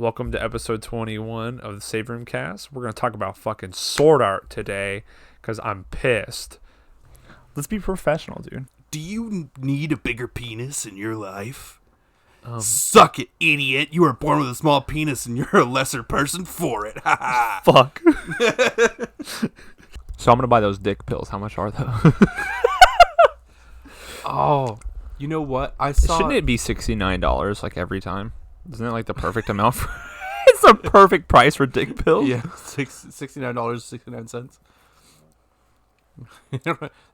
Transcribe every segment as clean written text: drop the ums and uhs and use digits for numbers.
Welcome to episode 21 of the Save Room Cast. We're going to talk about fucking sword art today because I'm pissed. Let's be professional, dude. Do you need a bigger penis in your life? Suck it, idiot. You were born with a small penis and you're a lesser person for it. Fuck. So I'm going to buy those dick pills. How much are those? Oh, you know what? I saw... Shouldn't it be $69 like every time? Isn't that like the perfect amount for... It's the perfect price for dick pills? Yeah, $69.69.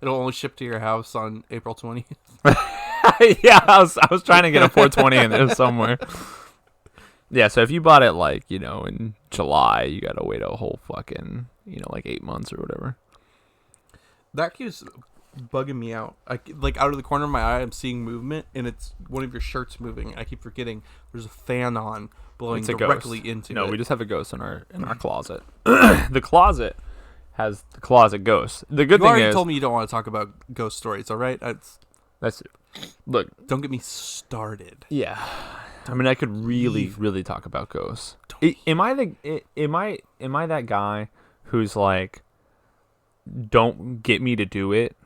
It'll only ship to your house on April 20th. Yeah, I was trying to get a 420 in there somewhere. Yeah, so if you bought it like, in July, you got to wait a whole fucking, like 8 months or whatever. That keeps bugging me out. Out of the corner of my eye, I'm seeing movement, and it's one of your shirts moving. I keep forgetting there's a fan on blowing directly into it. No, we just have a ghost in our closet. The closet has the closet ghost. The good you thing already is... told me you don't want to talk about ghost stories, all right? That's look. Don't get me started. Yeah, I mean, I could really talk about ghosts. Am I that guy who's like, don't get me to do it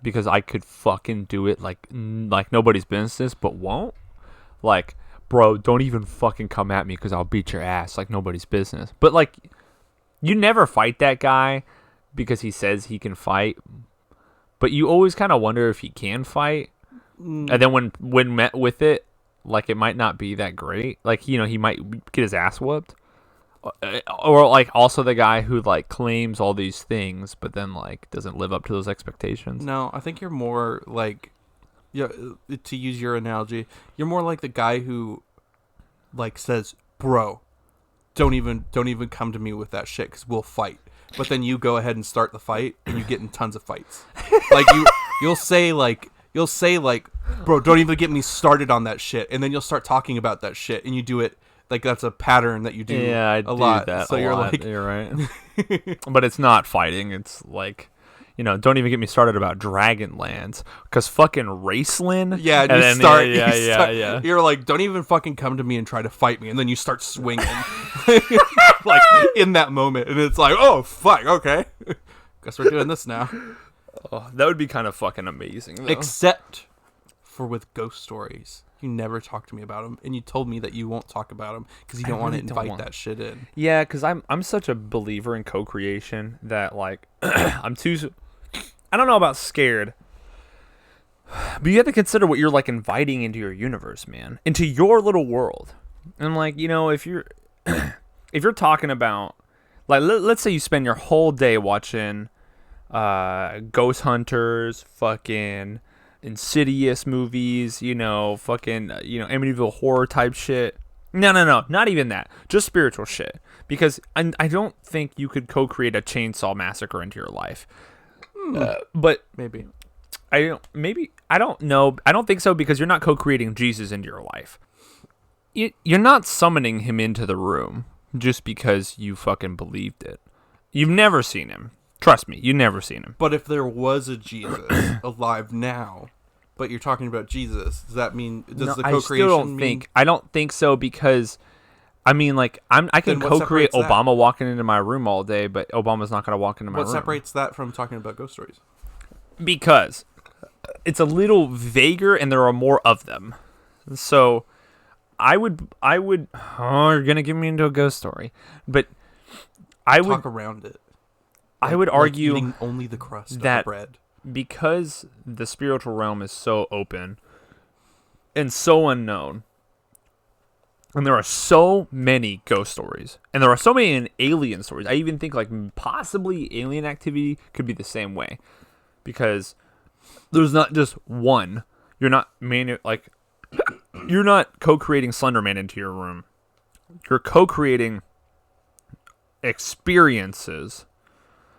because I could fucking do it like nobody's business, but won't? Like, bro, don't even fucking come at me because I'll beat your ass like nobody's business. But like, you never fight that guy because he says he can fight, but you always kind of wonder if he can fight. And then when met with it, like, it might not be that great. Like, he might get his ass whooped. Or like also the guy who like claims all these things but then like doesn't live up to those expectations. No, I think you're more like, to use your analogy, you're more like the guy who like says, "Bro, don't even come to me with that shit because we'll fight." But then you go ahead and start the fight and you get in tons of fights. Like you'll say like, "Bro, don't even get me started on that shit," and then you'll start talking about that shit and you do it. Like, that's a pattern that you do I a do lot. that so a you're lot. like, you're right. But it's not fighting. It's like, don't even get me started about Dragonlance because fucking Raceland. Yeah, yeah. You're like, don't even fucking come to me and try to fight me, and then you start swinging, like in that moment, and it's like, oh fuck, okay, guess we're doing this now. Oh, that would be kind of fucking amazing, though. Except for with ghost stories. You never talk to me about them, and you told me that you won't talk about them because you don't want to invite that shit in. Yeah, because I'm such a believer in co-creation that like I don't know about scared, but you have to consider what you're like inviting into your universe, man, into your little world. And like, if you're if you're talking about like let's say you spend your whole day watching Ghost Hunters, fucking Insidious movies, fucking, Amityville horror type shit. No, not even that. Just spiritual shit. Because I don't think you could co-create a Chainsaw Massacre into your life. But maybe. I don't know. I don't think so because you're not co-creating Jesus into your life. You're not summoning him into the room just because you fucking believed it. You've never seen him. Trust me, you've never seen him. But if there was a Jesus alive now, but you're talking about Jesus, does that mean the co-creation I still don't think. I don't think so because, I mean, like I can co-create Obama walking into my room all day, but Obama's not going to walk into my room. What separates that from talking about ghost stories? Because it's a little vaguer and there are more of them. So I would. Oh, you're going to get me into a ghost story, but I would talk around it. I would argue eating only the crust of that the bread. Because the spiritual realm is so open and so unknown, and there are so many ghost stories, and there are so many alien stories. I even think like possibly alien activity could be the same way, because there's not just one. You're not you're not co-creating Slender Man into your room. You're co-creating experiences.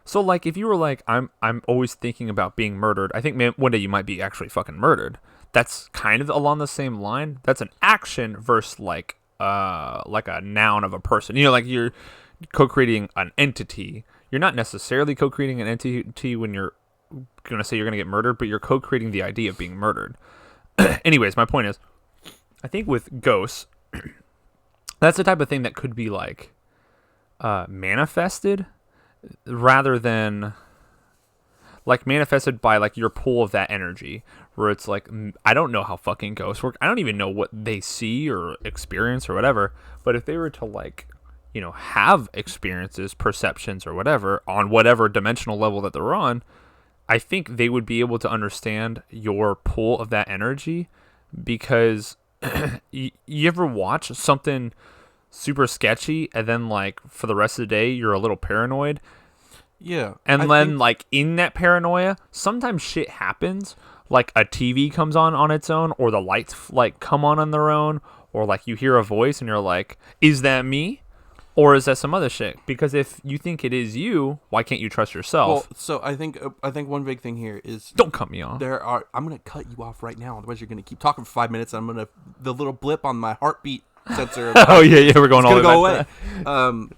So, like, if you were like, I'm always thinking about being murdered, I think one day you might be actually fucking murdered. That's kind of along the same line. That's an action versus, like a noun of a person. Like, you're co-creating an entity. You're not necessarily co-creating an entity when you're going to say you're going to get murdered, but you're co-creating the idea of being murdered. Anyways, my point is, I think with ghosts, That's the type of thing that could be like manifested rather than like manifested by like your pull of that energy, where it's like, I don't know how fucking ghosts work. I don't even know what they see or experience or whatever. But if they were to like, have experiences, perceptions or whatever on whatever dimensional level that they're on, I think they would be able to understand your pull of that energy, because you ever watch something super sketchy and then like for the rest of the day you're a little paranoid? Yeah. And then like in that paranoia, sometimes shit happens, like a TV comes on its own, or the lights like come on their own, or like you hear a voice and you're like, is that me? Or is that some other shit? Because if you think it is you, why can't you trust yourself? Well, so I think one big thing here is, don't cut me off. I'm gonna cut you off right now. Otherwise, you're gonna keep talking for 5 minutes. And the little blip on my heartbeat sensor. Oh yeah, we're going all the way back. Go away.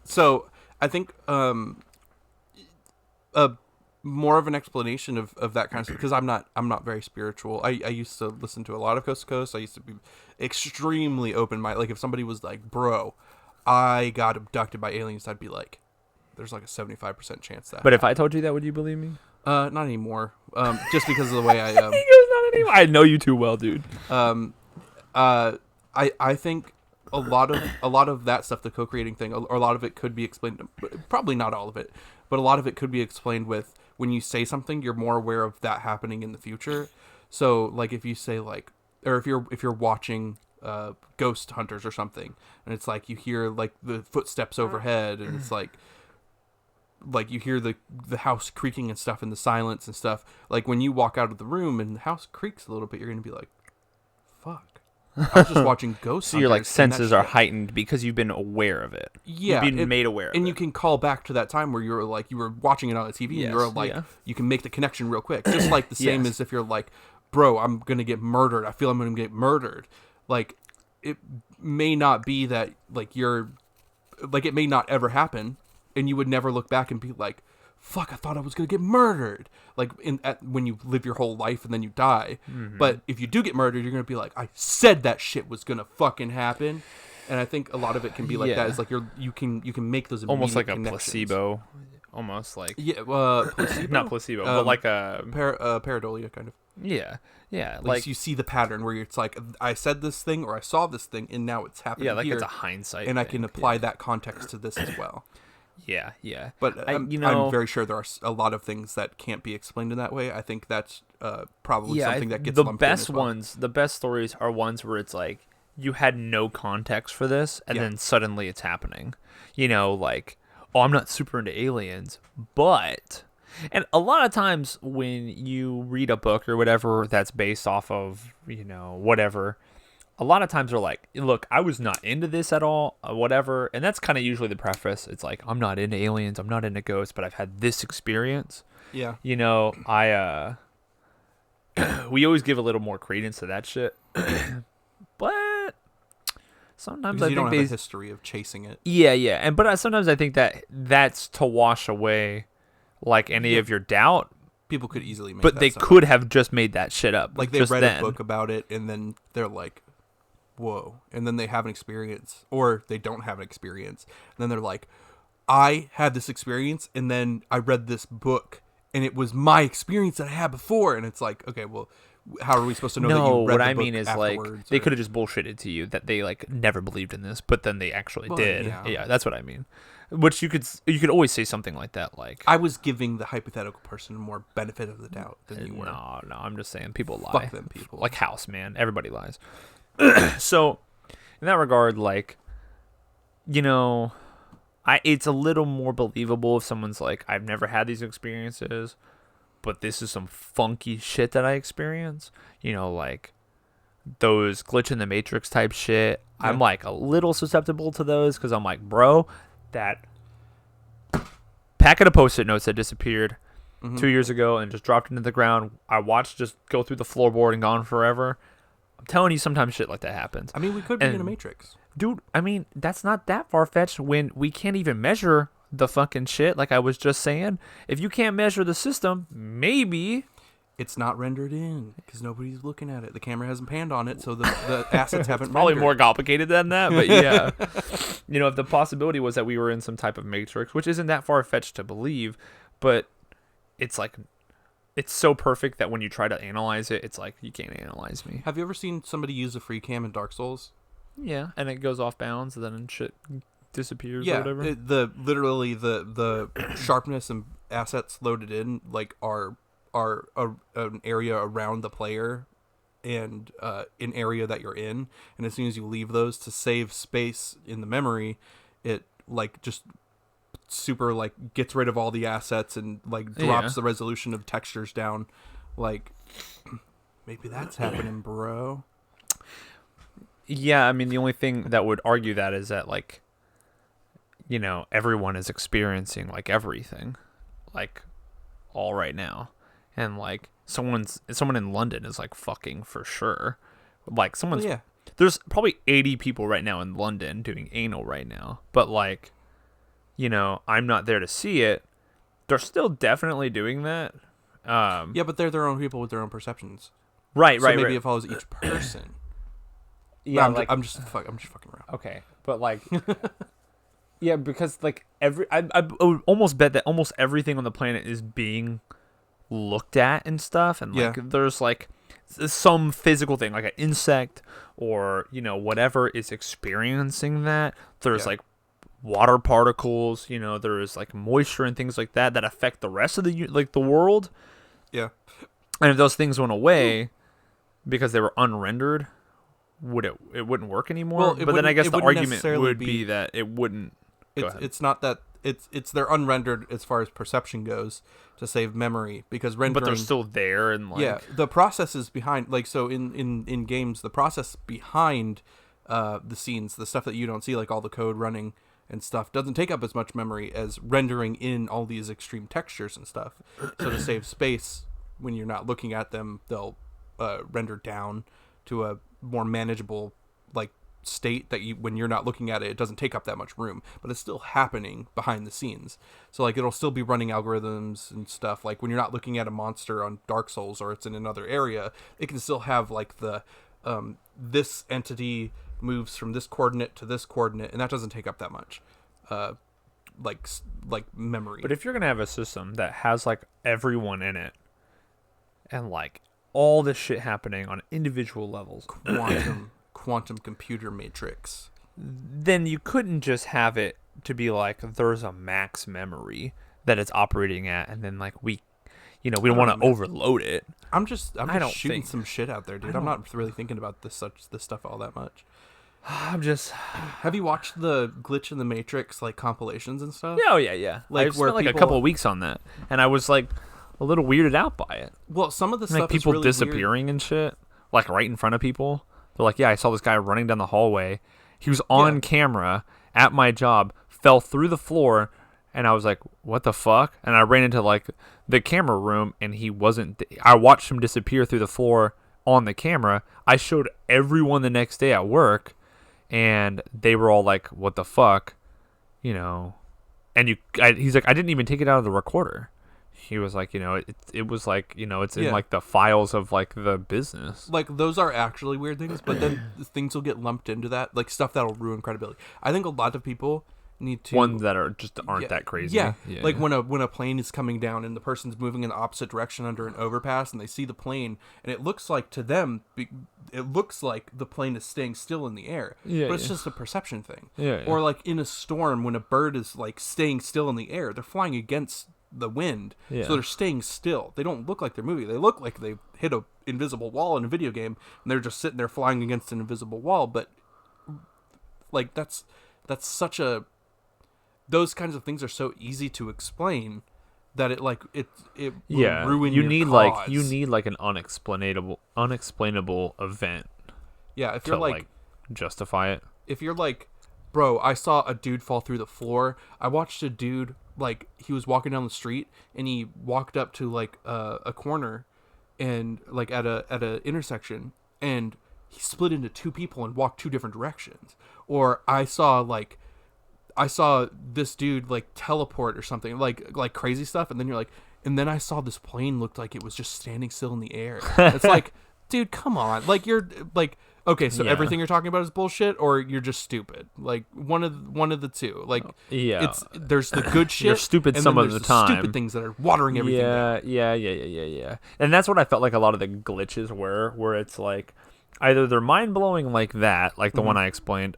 So I think more of an explanation of that kind of stuff, because I'm not very spiritual. I used to listen to a lot of Coast to Coast. I used to be extremely open-minded. Like if somebody was like, "Bro, I got abducted by aliens," I'd be like, "There's like a 75% chance that." But if I told you that, would you believe me? Not anymore. Just because of the way I. He goes, not anymore. I know you too well, dude. I think a lot of that stuff, the co-creating thing, or a lot of it could be explained. Probably not all of it, but a lot of it could be explained with, when you say something, you're more aware of that happening in the future. So, like, if you say like, or if you're watching Ghost Hunters or something, and it's like you hear like the footsteps overhead, and it's like you hear the house creaking and stuff in the silence and stuff. Like when you walk out of the room and the house creaks a little bit, you're gonna be like, "Fuck." I was just watching Ghost Hunters. So your like senses are heightened because you've been aware of it. Yeah, you've been made aware of it. And you can call back to that time where you were watching it on the TV, and you're like, you can make the connection real quick. Just like the same as if you're like, "Bro, I'm gonna get murdered. I feel I'm gonna get murdered." Like, it may not be that like it may not ever happen, and you would never look back and be like, "Fuck, I thought I was gonna get murdered." Like when you live your whole life and then you die. Mm-hmm. But if you do get murdered, you're gonna be like, "I said that shit was gonna fucking happen." And I think a lot of it can be like that. Is like you can make those almost like a connections. placebo, almost like placebo? Not placebo, but like a pareidolia kind of. Yeah. Like you see the pattern where it's like, I said this thing or I saw this thing, and now it's happening. Yeah, like here, it's a hindsight, and thing. I can apply that context to this as well. Yeah. But I'm very sure there are a lot of things that can't be explained in that way. I think that's probably something that gets the lumped best in as well. ones. The best stories are ones where it's like you had no context for this, and then suddenly it's happening. Like, oh, I'm not super into aliens, but. And a lot of times when you read a book or whatever that's based off of, whatever, a lot of times they're like, look, I was not into this at all, whatever. And that's kind of usually the preface. It's like, I'm not into aliens, I'm not into ghosts, but I've had this experience. Yeah. We always give a little more credence to that shit. But sometimes because I you think don't have a history of chasing it. Yeah. But sometimes I think that's to wash away like any of your doubt. People could easily make but that they stuff could up. have just made that shit up. Like they just read then. a book about it, and then they're like, whoa. And then they have an experience, or they don't have an experience. And then they're like, I had this experience, and then I read this book, and it was my experience that I had before. And it's like, okay, well, how are we supposed to know that you read the book what I mean is afterwards, like they could have just bullshitted to you that they like never believed in this, but then they actually did. Yeah, that's what I mean. Which you could always say something like that. Like, I was giving the hypothetical person more benefit of the doubt than you were. No, I'm just saying people lie. Fuck them people. Like House, man. Everybody lies. So, in that regard, like, it's a little more believable if someone's like, I've never had these experiences, but this is some funky shit that I experience. Like those glitch in the matrix type shit. Yeah. I'm like a little susceptible to those because I'm like, bro, that packet of Post-it notes that disappeared 2 years ago and just dropped into the ground, I watched just go through the floorboard and gone forever. I'm telling you, sometimes shit like that happens. I mean, we could be in a matrix. Dude, I mean, that's not that far-fetched when we can't even measure the fucking shit, like I was just saying. If you can't measure the system, maybe It's not rendered in because nobody's looking at it. The camera hasn't panned on it, so the assets haven't Probably rendered. more complicated than that, but yeah. If the possibility was that we were in some type of matrix, which isn't that far-fetched to believe, but it's like, it's so perfect that when you try to analyze it, it's like, you can't analyze me. Have you ever seen somebody use a free cam in Dark Souls? Yeah, and it goes off bounds, and then shit disappears or Yeah, whatever. literally the sharpness and assets loaded in like are an area around the player and an area that you're in, and as soon as you leave those to save space in the memory, it like just super like gets rid of all the assets and like drops the resolution of textures down. Like maybe that's happening, bro. Yeah, I mean, the only thing that would argue that is that, like, everyone is experiencing, like, everything, like, all right now. And, like, someone in London is, like, fucking for sure. Like, there's probably 80 people right now in London doing anal right now. But, like, I'm not there to see it. They're still definitely doing that. Yeah, but they're their own people with their own perceptions. Right, so right, maybe right. it follows each person. Yeah, I'm just fucking around. Okay, but like, yeah, because like I would almost bet that almost everything on the planet is being looked at and stuff, and like there's like some physical thing, like an insect or whatever is experiencing that. There's like water particles, there is like moisture and things like that affect the rest of the world. Yeah, and if those things went away because they were unrendered, it wouldn't work anymore. Well, but then I guess the argument would be that it wouldn't. It's not that it's they're unrendered as far as perception goes to save memory, because rendering. But they're still there, and like the processes behind, like, so in games, the process behind the scenes, the stuff that you don't see, like all the code running and stuff, doesn't take up as much memory as rendering in all these extreme textures and stuff. So to save space, when you're not looking at them, they'll render down to a more manageable like state that when you're not looking at it, it doesn't take up that much room, but it's still happening behind the scenes. So like it'll still be running algorithms and stuff. Like when you're not looking at a monster on Dark Souls or it's in another area, it can still have like the this entity moves from this coordinate to this coordinate, and that doesn't take up that much like memory. But if you're gonna have a system that has like everyone in it and like all this shit happening on individual levels, quantum computer matrix, then you couldn't just have it to be like there's a max memory that it's operating at, and then like we don't want to overload it. I'm just shooting some shit out there, dude. I'm not really thinking about this stuff all that much. Have you watched the Glitch in the Matrix like compilations and stuff? Oh yeah. Like I spent like a couple of weeks on that, and I was like a little weirded out by it. Well, some of the like stuff people is really disappearing weird. And shit, like right in front of people. They're like, yeah, I saw this guy running down the hallway. He was on camera at my job, fell through the floor, and I was like, what the fuck? And I ran into like the camera room, and he wasn't. I watched him disappear through the floor on the camera. I showed everyone the next day at work, and they were all like, what the fuck? And he's like, I didn't even take it out of the recorder. He was like, it was like, it's in like the files of like the business. Like those are actually weird things, but then things will get lumped into that, like stuff that'll ruin credibility. I think a lot of people need to ones that aren't that crazy. Yeah. Like when a plane is coming down and the person's moving in the opposite direction under an overpass, and they see the plane, and it looks like to them, it looks like the plane is staying still in the air. But it's just a perception thing. Or like in a storm, when a bird is like staying still in the air, they're flying against the wind, so they're staying still. They don't look like they're moving. They look like they hit a invisible wall in a video game, and they're just sitting there flying against an invisible wall. But like that's such a, those kinds of things are so easy to explain that it will ruin you your need cause. you need like an unexplainable event. Yeah, if to you're like justify it. If you're like, bro, I saw a dude fall through the floor. I watched a dude, like, he was walking down the street, and he walked up to like a corner, and like at a intersection, and he split into two people and walked two different directions. Or I saw this dude like teleport or something, like crazy stuff, and then you're like, and then I saw this plane looked like it was just standing still in the air. It's like, dude, come on. Like, you're like, okay, so Yeah. everything you're talking about is bullshit, or you're just stupid. Like, one of the two. Like, Yeah. there's the good shit. You're stupid and some then of the there's time. stupid things that are watering everything down. Yeah. And that's what I felt like a lot of the glitches were, where it's like either they're mind blowing like that, like the one I explained,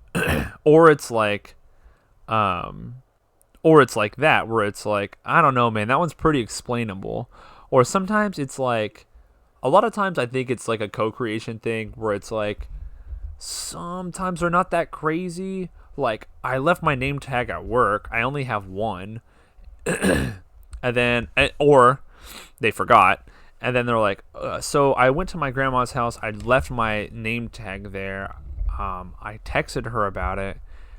or it's like that where it's like, I don't know, man, that one's pretty explainable. Or sometimes it's like, a lot of times I think it's like a co-creation thing where it's like, sometimes they're not that crazy. Like, I left my name tag at work. I only have one. And then, or they forgot. And then they're like, so I went to my grandma's house. I left my name tag there. I texted her about it.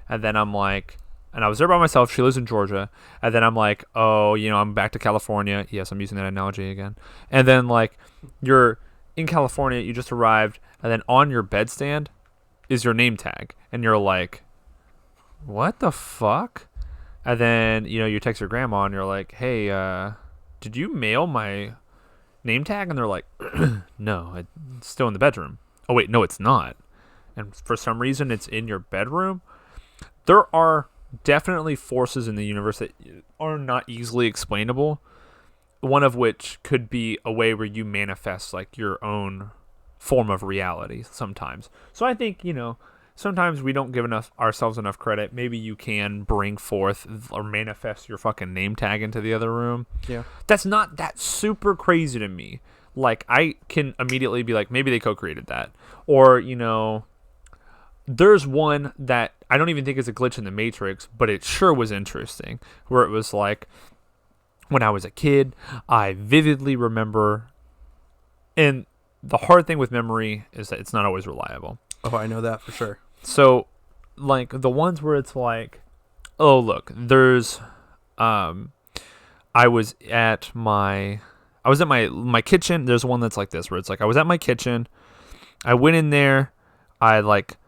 And then I'm like, and I was there by myself. She lives in Georgia. And then I'm like, oh, I'm back to California. Yes, I'm using that analogy again. And then, like, you're in California. You just arrived. And then on your bedstand is your name tag. And you're like, what the fuck? And then, you text your grandma and you're like, hey, did you mail my name tag? And they're like, no, it's still in the bedroom. Oh, wait, no, it's not. And for some reason, it's in your bedroom. There are definitely forces in the universe that are not easily explainable. One of which could be a way where you manifest like your own form of reality sometimes. So I think, sometimes we don't give ourselves enough credit. Maybe you can bring forth or manifest your fucking name tag into the other room. Yeah. That's not that super crazy to me. Like, I can immediately be like, maybe they co-created that. Or, there's one that I don't even think is a glitch in the Matrix, but it sure was interesting. Where it was like, when I was a kid, I vividly remember, and the hard thing with memory is that it's not always reliable. Oh, I know that for sure. So, like, the ones where it's like, oh, look, there's, I was at my kitchen. There's one that's like this, where it's like, I was at my kitchen. I went in there. I, like,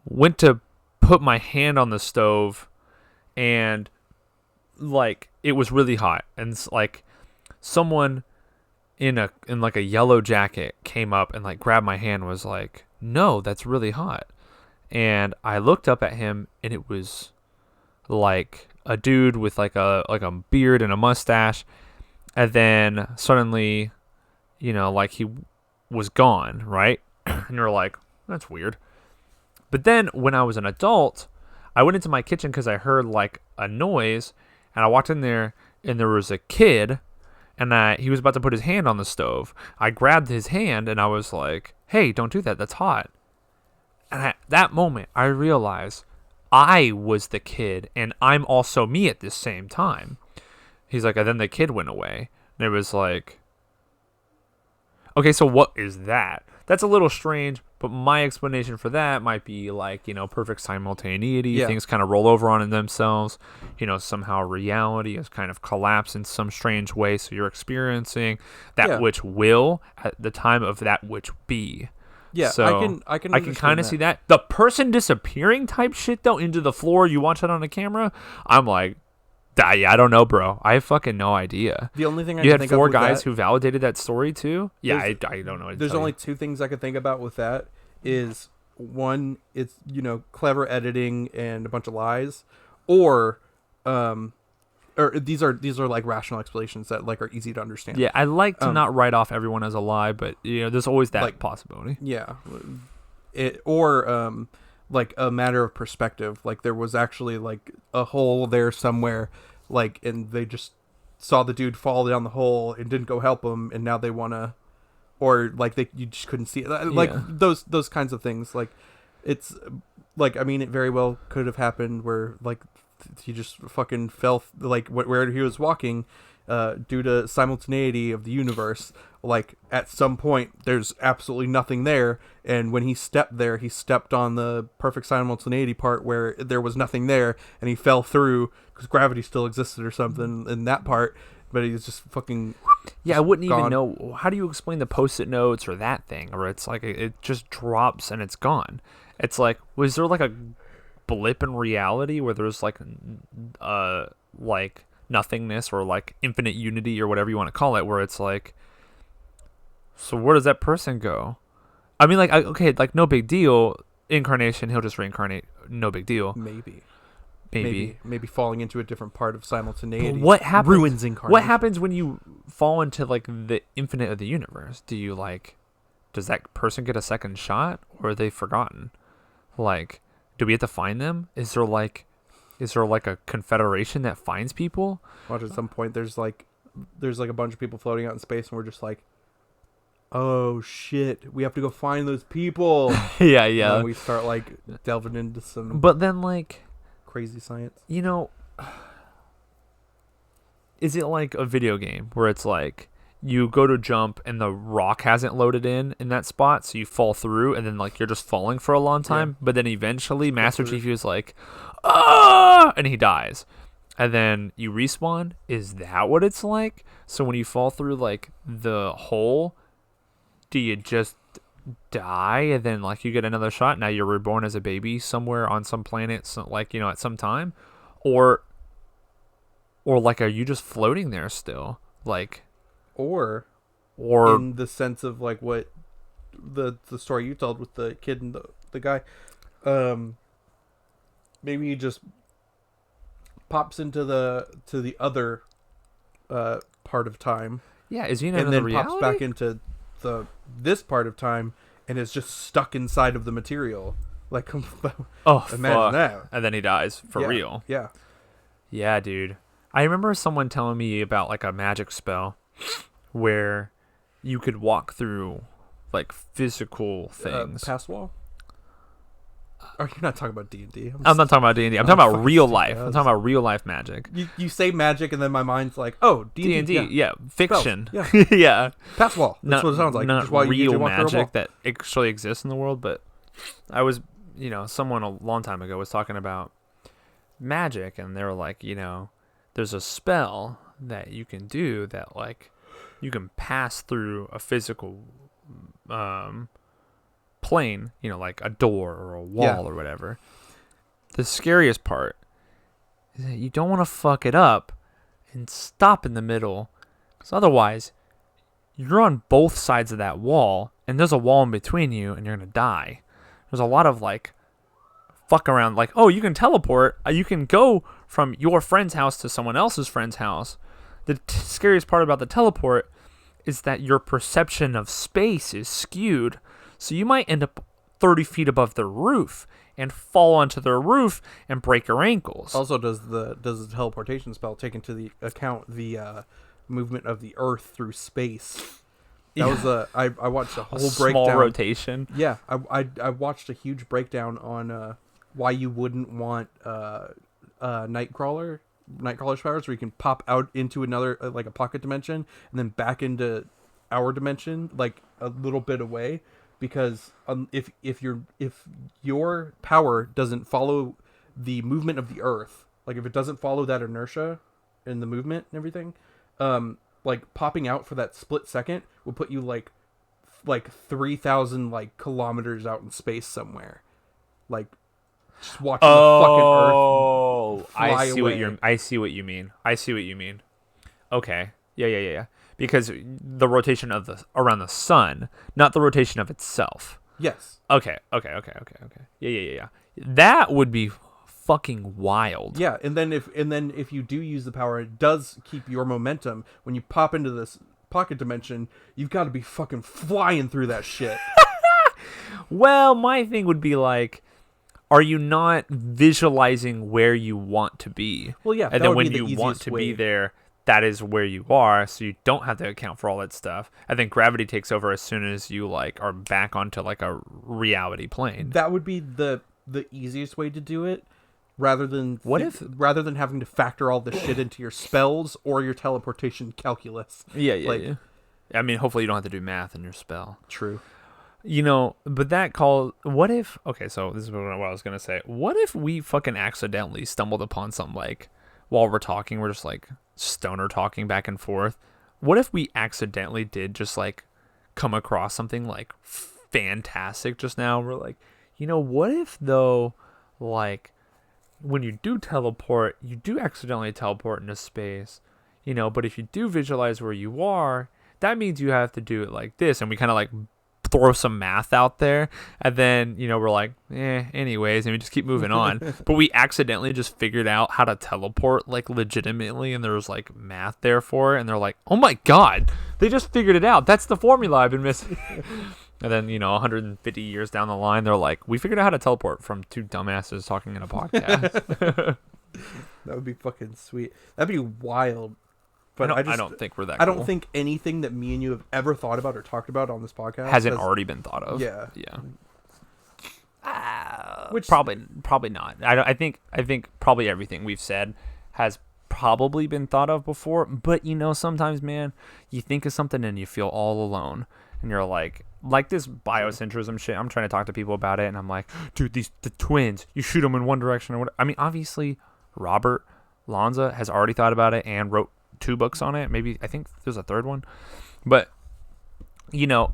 went to put my hand on the stove, and, like, it was really hot. And, it's like, someone in like a yellow jacket came up and, like, grabbed my hand and was like, no, that's really hot. And I looked up at him, and it was like a dude with like a beard and a mustache. And then suddenly, like, he was gone, right? And you're like, that's weird. But then when I was an adult, I went into my kitchen because I heard like a noise, and I walked in there, and there was a kid, and he was about to put his hand on the stove. I grabbed his hand, and I was like, hey, don't do that. That's hot. And at that moment, I realized I was the kid, and I'm also me at the same time. He's like, and then the kid went away. And it was like, okay, so what is that? That's a little strange, but my explanation for that might be like, perfect simultaneity. Yeah. Things kind of roll over on themselves. Somehow reality has kind of collapsed in some strange way. So you're experiencing that which will at the time of that which be. Yeah, so I can kind of see that. The person disappearing type shit, though, into the floor, you watch that on a camera, I'm like, yeah, I don't know, bro. I have fucking no idea. The only thing you had 4 guys who validated that story too. Yeah, I don't know. There's only 2 things I could think about with that. Is one, it's clever editing and a bunch of lies, or these are like rational explanations that like are easy to understand. Yeah, I like to not write off everyone as a lie, but there's always that like, possibility. Yeah, or like a matter of perspective. Like there was actually like a hole there somewhere, like, and they just saw the dude fall down the hole and didn't go help him, and now they wanna, or like you just couldn't see it. Like those kinds of things. Like it's like, I mean, it very well could have happened where like he just fucking fell like where he was walking, due to simultaneity of the universe. Like at some point there's absolutely nothing there, and when he stepped there, he stepped on the perfect simultaneity part where there was nothing there, and he fell through because gravity still existed or something in that part, but he was just fucking I wouldn't even know. How do you explain the post-it notes or that thing, or it's like it just drops and it's gone? It's like, was there like a blip in reality where there's like nothingness or like infinite unity or whatever you want to call it, where it's like, so where does that person go? I mean, like, okay, like no big deal. Incarnation, he'll just reincarnate. No big deal. Maybe falling into a different part of simultaneity. But what happens? Ruins incarnation. What happens when you fall into like the infinite of the universe? Do you like? Does that person get a second shot, or are they forgotten? Like, do we have to find them? Is there like a confederation that finds people? Watch, at some point there's like a bunch of people floating out in space, and we're just like, oh shit, we have to go find those people. Yeah. And then we start like delving into some But then like crazy science. You know, is it like a video game where it's like you go to jump and the rock hasn't loaded in that spot, so you fall through, and then like you're just falling for a long time, but then eventually Master Chief is like, ah, and he dies, and then you respawn? Is that what it's like? So when you fall through like the hole, do you just die and then like you get another shot? Now you're reborn as a baby somewhere on some planet, so, like, you know, at some time, or like are you just floating there still, like, or in the sense of like what the story you told with the kid and the guy, maybe he just pops into the other part of time. Yeah, is he in and another then reality? Pops back into this part of time and is just stuck inside of the material. Like, oh, imagine fuck. that. And then he dies for real. Yeah, dude. I remember someone telling me about like a magic spell where you could walk through like physical things. Pass wall. Are you not talking about D&D? I'm not talking about D&D. I'm talking about real life. I'm talking about real life magic. You say magic, and then my mind's like, oh, D&D. Yeah. Fiction. Yeah. Yeah. Pass wall. That's what it sounds like. Not Just why real magic that actually exists in the world. But I was, someone a long time ago was talking about magic, and they were like, there's a spell that you can do that, like, you can pass through a physical plane, like a door or a wall or whatever. The scariest part is that you don't want to fuck it up and stop in the middle, because otherwise you're on both sides of that wall and there's a wall in between you and you're gonna die. There's a lot of like fuck around, like, oh, you can teleport, you can go from your friend's house to someone else's friend's house. The scariest part about the teleport is that your perception of space is skewed. So you might end up 30 feet above the roof and fall onto the roof and break your ankles. Also, does the teleportation spell take into the account the movement of the Earth through space? That was I watched a whole breakdown. Small rotation. Yeah, I watched a huge breakdown on why you wouldn't want Nightcrawler's powers, where you can pop out into another like a pocket dimension and then back into our dimension, like a little bit away. Because if your power doesn't follow the movement of the Earth, like if it doesn't follow that inertia in the movement and everything, like popping out for that split second will put you like 3,000 like kilometers out in space somewhere, like just watching the fucking Earth fly away. I see what you mean. Okay. Yeah. Because the rotation of around the sun, not the rotation of itself. Yes. Okay. Yeah. That would be fucking wild. Yeah, and then if you do use the power, it does keep your momentum. When you pop into this pocket dimension, you've got to be fucking flying through that shit. Well, my thing would be like, are you not visualizing where you want to be? Well, yeah. And then when you want to be there, that is where you are, so you don't have to account for all that stuff. I think gravity takes over as soon as you like are back onto like a reality plane. That would be the easiest way to do it, rather than having to factor all this shit into your spells or your teleportation calculus. Yeah. I mean, hopefully you don't have to do math in your spell. True. But what if, okay, so this is what I was going to say. What if we fucking accidentally stumbled upon something, like, while we're talking, we're just like stoner talking back and forth. What if we accidentally did just like come across something like fantastic just now? We're like, what if though, like, when you do teleport, you do accidentally teleport into space, but if you do visualize where you are, that means you have to do it like this. And we kind of like throw some math out there, and then, we're like, anyways, and we just keep moving on. But we accidentally just figured out how to teleport, like, legitimately, and there was like math there for it, and they're like, oh my god, they just figured it out. That's the formula I've been missing. And then, 150 years down the line, they're like, we figured out how to teleport, from two dumbasses talking in a podcast. That would be fucking sweet. That'd be wild. But I don't think we're that I cool. don't think anything that me and you have ever thought about or talked about on this podcast hasn't already been thought of. Yeah. Which probably not. I think probably everything we've said has probably been thought of before. But sometimes, man, you think of something and you feel all alone, and you're like this biocentrism shit. I'm trying to talk to people about it, and I'm like, dude, the twins, you shoot them in one direction or what? I mean, obviously, Robert Lanza has already thought about it and wrote 2 books on it. Maybe, I think there's a 3rd one, but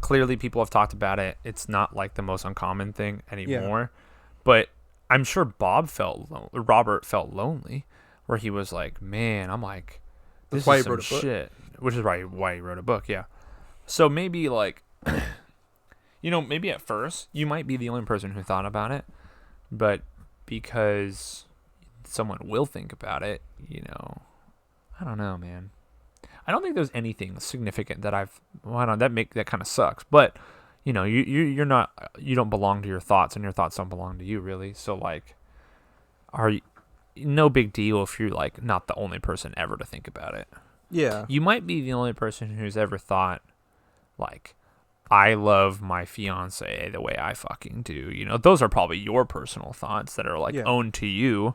clearly people have talked about it. It's not like the most uncommon thing anymore. But I'm sure Robert felt lonely, where he was like, man, I'm like, this is some shit. Which is why he wrote a book. Yeah. So maybe like, maybe at first you might be the only person who thought about it, but because someone will think about it, I don't know, man. I don't think there's anything significant that that kind of sucks. But you're not, you don't belong to your thoughts, and your thoughts don't belong to you, really. So like, no big deal if you're like not the only person ever to think about it. Yeah. You might be the only person who's ever thought like, I love my fiance the way I fucking do. Those are probably your personal thoughts that are like owned to you.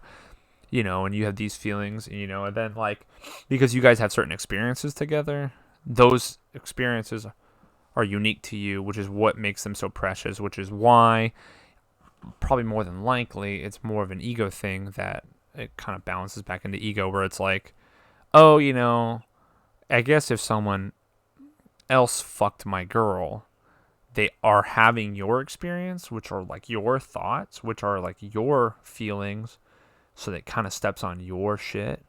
And you have these feelings, and then like, because you guys have certain experiences together, those experiences are unique to you, which is what makes them so precious, which is why probably more than likely it's more of an ego thing, that it kind of balances back into ego, where it's like, oh, I guess if someone else fucked my girl, they are having your experience, which are like your thoughts, which are like your feelings. So that kind of steps on your shit.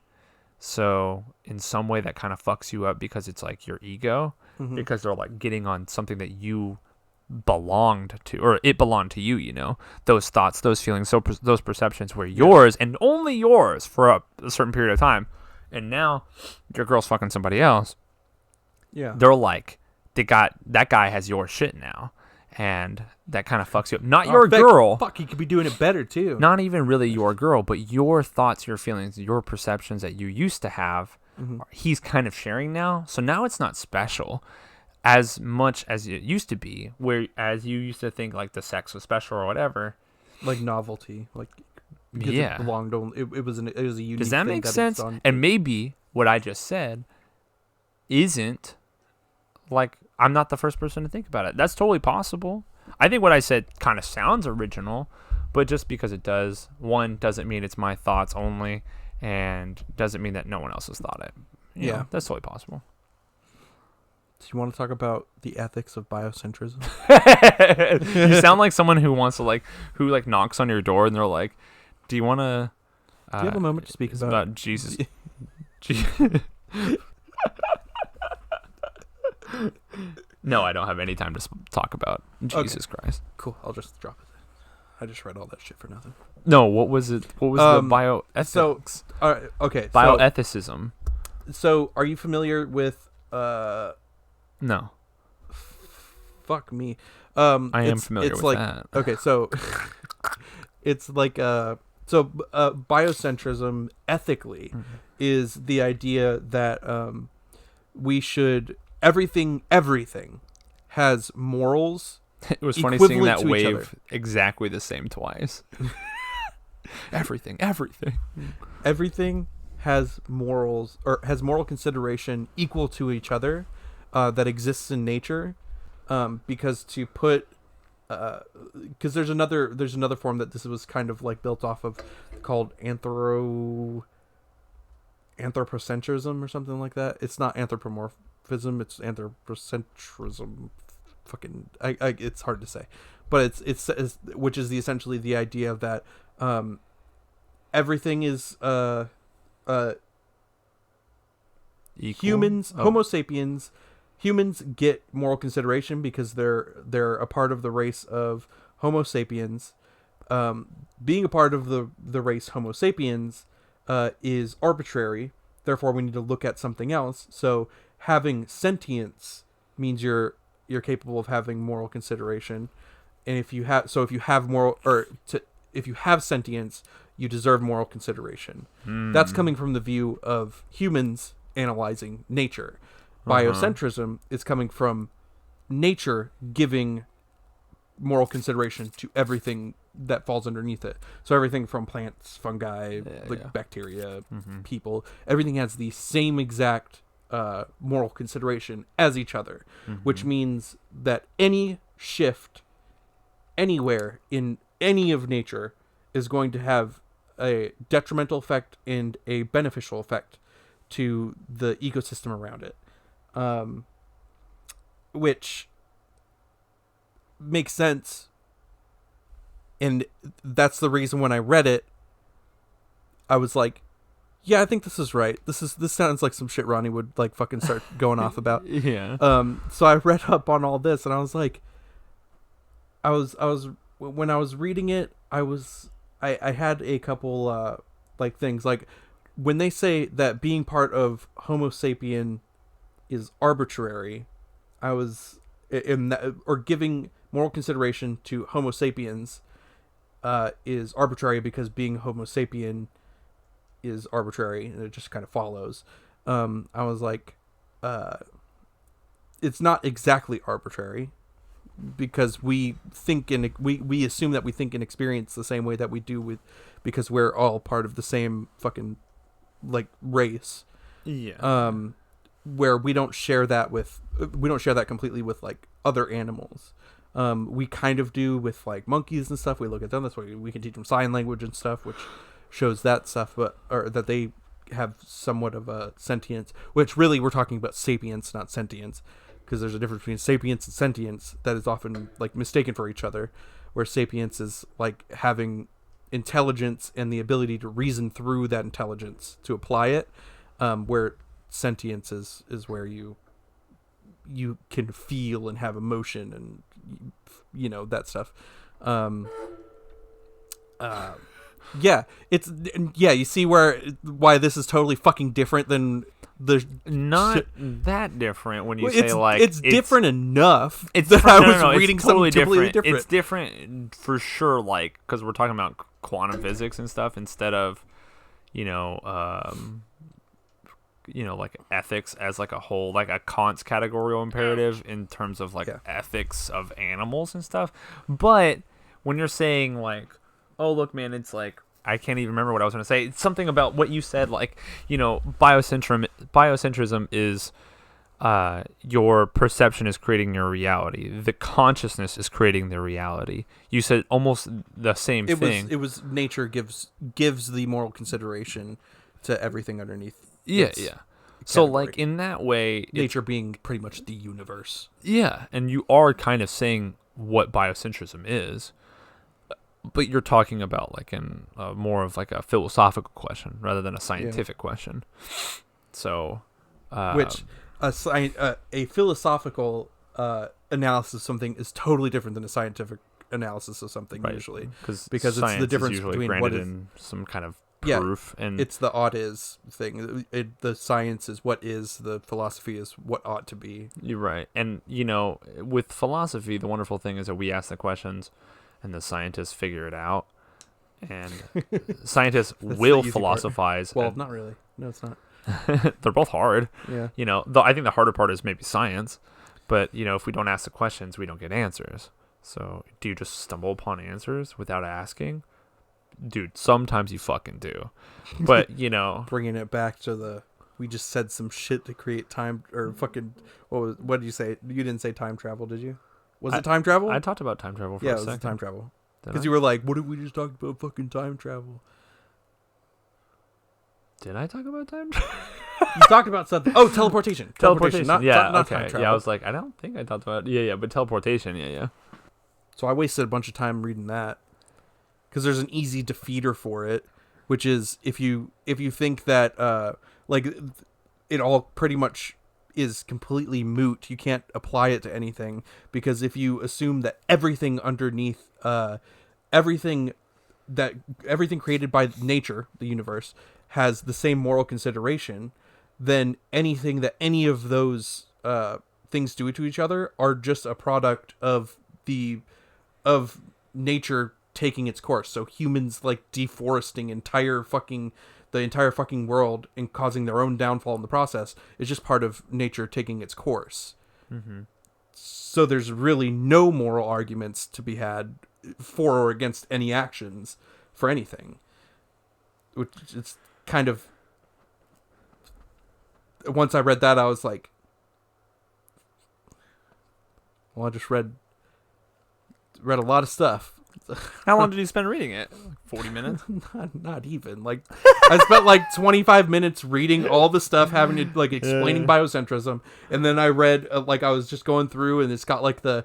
So in some way that kind of fucks you up, because it's like your ego, because they're like getting on something that you belonged to, or it belonged to you, those thoughts, those feelings, so those perceptions were yours and only yours for a certain period of time. And now your girl's fucking somebody else. Yeah. They're like, that guy has your shit now. And that kind of fucks you up. Not your girl. Fuck, he could be doing it better, too. Not even really your girl, but your thoughts, your feelings, your perceptions that you used to have, he's kind of sharing now. So now it's not special as much as it used to be, whereas you used to think like the sex was special or whatever. Like novelty. Like, it belonged only, it was a unique thing. Does that make sense? And maybe what I just said isn't like, I'm not the first person to think about it. That's totally possible. I think what I said kind of sounds original, but just because it does, one, doesn't mean it's my thoughts only, and doesn't mean that no one else has thought it. You know, that's totally possible. Do you want to talk about the ethics of biocentrism? You sound like someone who wants to who knocks on your door and they're like, do you want to... do you have a moment to speak about Jesus? No, I don't have any time to talk about Jesus Christ. Cool. I'll just drop it. I just read all that shit for nothing. No, what was it? What was the bioethics? So, okay. Bioethicism. So, are you familiar with... No. Fuck me. I am familiar with that. Okay, so... it's like... biocentrism, ethically, is the idea that we should... Everything has morals. It was funny seeing that wave exactly the same twice. Everything. Everything has morals, or has moral consideration equal to each other, that exists in nature, because to put, because there's another form that this was kind of like built off of, called anthropocentrism or something like that. It's not anthropomorphism, it's anthropocentrism. Fucking, it's hard to say, but it's which is essentially the idea that everything is Equal? humans, Oh. Homo sapiens, humans get moral consideration because they're a part of the race of Homo sapiens. Being a part of the race Homo sapiens is arbitrary. Therefore, we need to look at something else. So, having sentience means you're capable of having moral consideration. And if you have if you have sentience, you deserve moral consideration. That's coming from the view of humans analyzing nature. Biocentrism is coming from nature giving moral consideration to everything that falls underneath it. So everything from plants, fungi, bacteria, people, everything has the same exact moral consideration as each other, which means that any shift anywhere in any of nature is going to have a detrimental effect and a beneficial effect to the ecosystem around it, which makes sense. And that's the reason when I read it, I was like, yeah, I think this is right. This sounds like some shit Ronnie would like fucking start going off about. Yeah. So I read up on all this and I was like, when I was reading it, I had a couple like things like when they say that being part of Homo sapien is arbitrary, I was in that, or giving moral consideration to Homo sapiens is arbitrary because being Homo sapien is arbitrary, and it just kind of follows. I was like, it's not exactly arbitrary because we think and we assume that we think and experience the same way that we do because we're all part of the same fucking like race. Yeah. Where we don't share that completely with like other animals. We kind of do with like monkeys and stuff. We look at them. That's why we can teach them sign language and stuff, which shows that stuff, or that they have somewhat of a sentience, which really we're talking about sapience, not sentience, because there's a difference between sapience and sentience that is often like mistaken for each other, where sapience is like having intelligence and the ability to reason through that intelligence to apply it, where sentience is where you can feel and have emotion and that stuff. You see why this is totally fucking different than not that different when you say it's different enough. It's that different. I was reading it's totally something completely different. It's different for sure, like because we're talking about quantum physics and stuff instead of like ethics as like a whole, like a Kant's categorical imperative in terms of like ethics of animals and stuff. But when you're saying like, oh look man, it's like I can't even remember what I was going to say. It's something about what you said, like biocentrism is your perception is creating your reality. The consciousness is creating the reality. You said almost the same thing. It was nature gives the moral consideration to everything underneath. Yeah. So like in that way, nature being pretty much the universe. Yeah, and you are kind of saying what biocentrism is, but you're talking about like in more of like a philosophical question rather than a scientific question. So, which a philosophical analysis of something is totally different than a scientific analysis of something, right. Usually, because it's the difference between what is in some kind of proof, and it's the ought is thing. The science is what is, the philosophy is what ought to be. You're right. And with philosophy, the wonderful thing is that we ask the questions and the scientists figure it out, and scientists will philosophize. Well, not really. No, it's not. They're both hard. Yeah. Though I think the harder part is maybe science, but if we don't ask the questions, we don't get answers. So do you just stumble upon answers without asking? Dude, sometimes you fucking do. But, bringing it back to we just said some shit to create time, or fucking, what did you say? You didn't say time travel, did you? Was it time travel? I talked about time travel for a second. Yeah, it was time travel. Because you were like, what if we just talked about fucking time travel? Did I talk about time travel? You talked about something. Oh, teleportation. Teleportation. Not okay. time travel. Yeah, I was like, I don't think I talked about but teleportation, yeah. So I wasted a bunch of time reading that. Because there's an easy defeater for it. which is if you think that like it all pretty much is completely moot, you can't apply it to anything, because if you assume that everything underneath everything everything created by nature, the universe, has the same moral consideration, then anything that any of those things do to each other are just a product of nature taking its course. So humans like deforesting the entire fucking world and causing their own downfall in the process is just part of nature taking its course. Mm-hmm. So there's really no moral arguments to be had for or against any actions for anything. Which it's kind of, once I read that, I was like, well, I just read a lot of stuff. How long did you spend reading it? 40 minutes? Not even. Like, I spent like 25 minutes reading all the stuff, having to like explaining biocentrism, and then I read like I was just going through, and it's got like the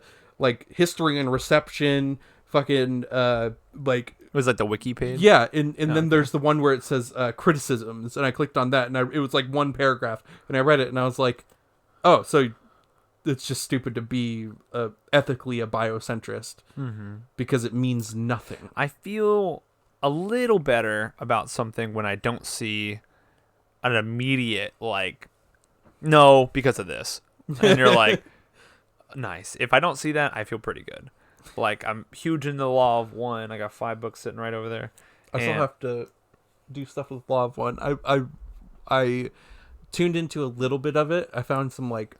history and reception, fucking like. It was like the wiki page? Yeah, and then there's the one where it says criticisms, and I clicked on that, and it was like one paragraph, and I read it, and I was like, oh, so it's just stupid to be ethically a biocentrist, because it means nothing. I feel a little better about something when I don't see an immediate, like, no, because of this. And you're like, nice. If I don't see that, I feel pretty good. Like, I'm huge into the Law of One. I got 5 books sitting right over there. I still have to do stuff with Law of One. I tuned into a little bit of it. I found some like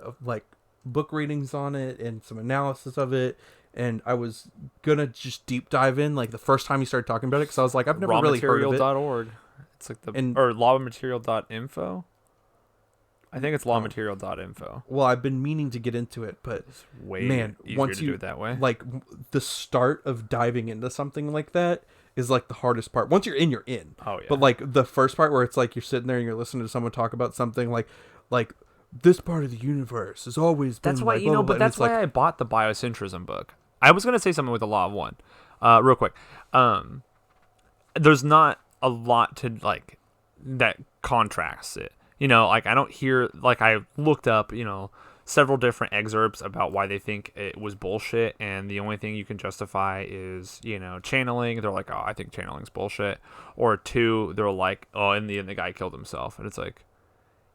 book readings on it and some analysis of it, and I was gonna just deep dive in like the first time you started talking about it, because I was like, I've never really heard of it. Rawmaterial.org. It's like or lawmaterial.info. I think it's lawmaterial.info. Well, I've been meaning to get into it, but it's way easier once to do it that way. Like, the start of diving into something like that is like the hardest part. Once you're in, you're in. Oh yeah. But like the first part where it's like you're sitting there and you're listening to someone talk about something like this part of the universe has always been. That's why like, blah, blah, blah, but that's why I bought the Biocentrism book. I was gonna say something with the Law of One, real quick. There's not a lot to like that contrasts it. You know, like I don't hear, like I looked up, several different excerpts about why they think it was bullshit, and the only thing you can justify is, channeling. They're like, oh, I think channeling's bullshit. Or 2, they're like, oh, in the end the guy killed himself, and it's like,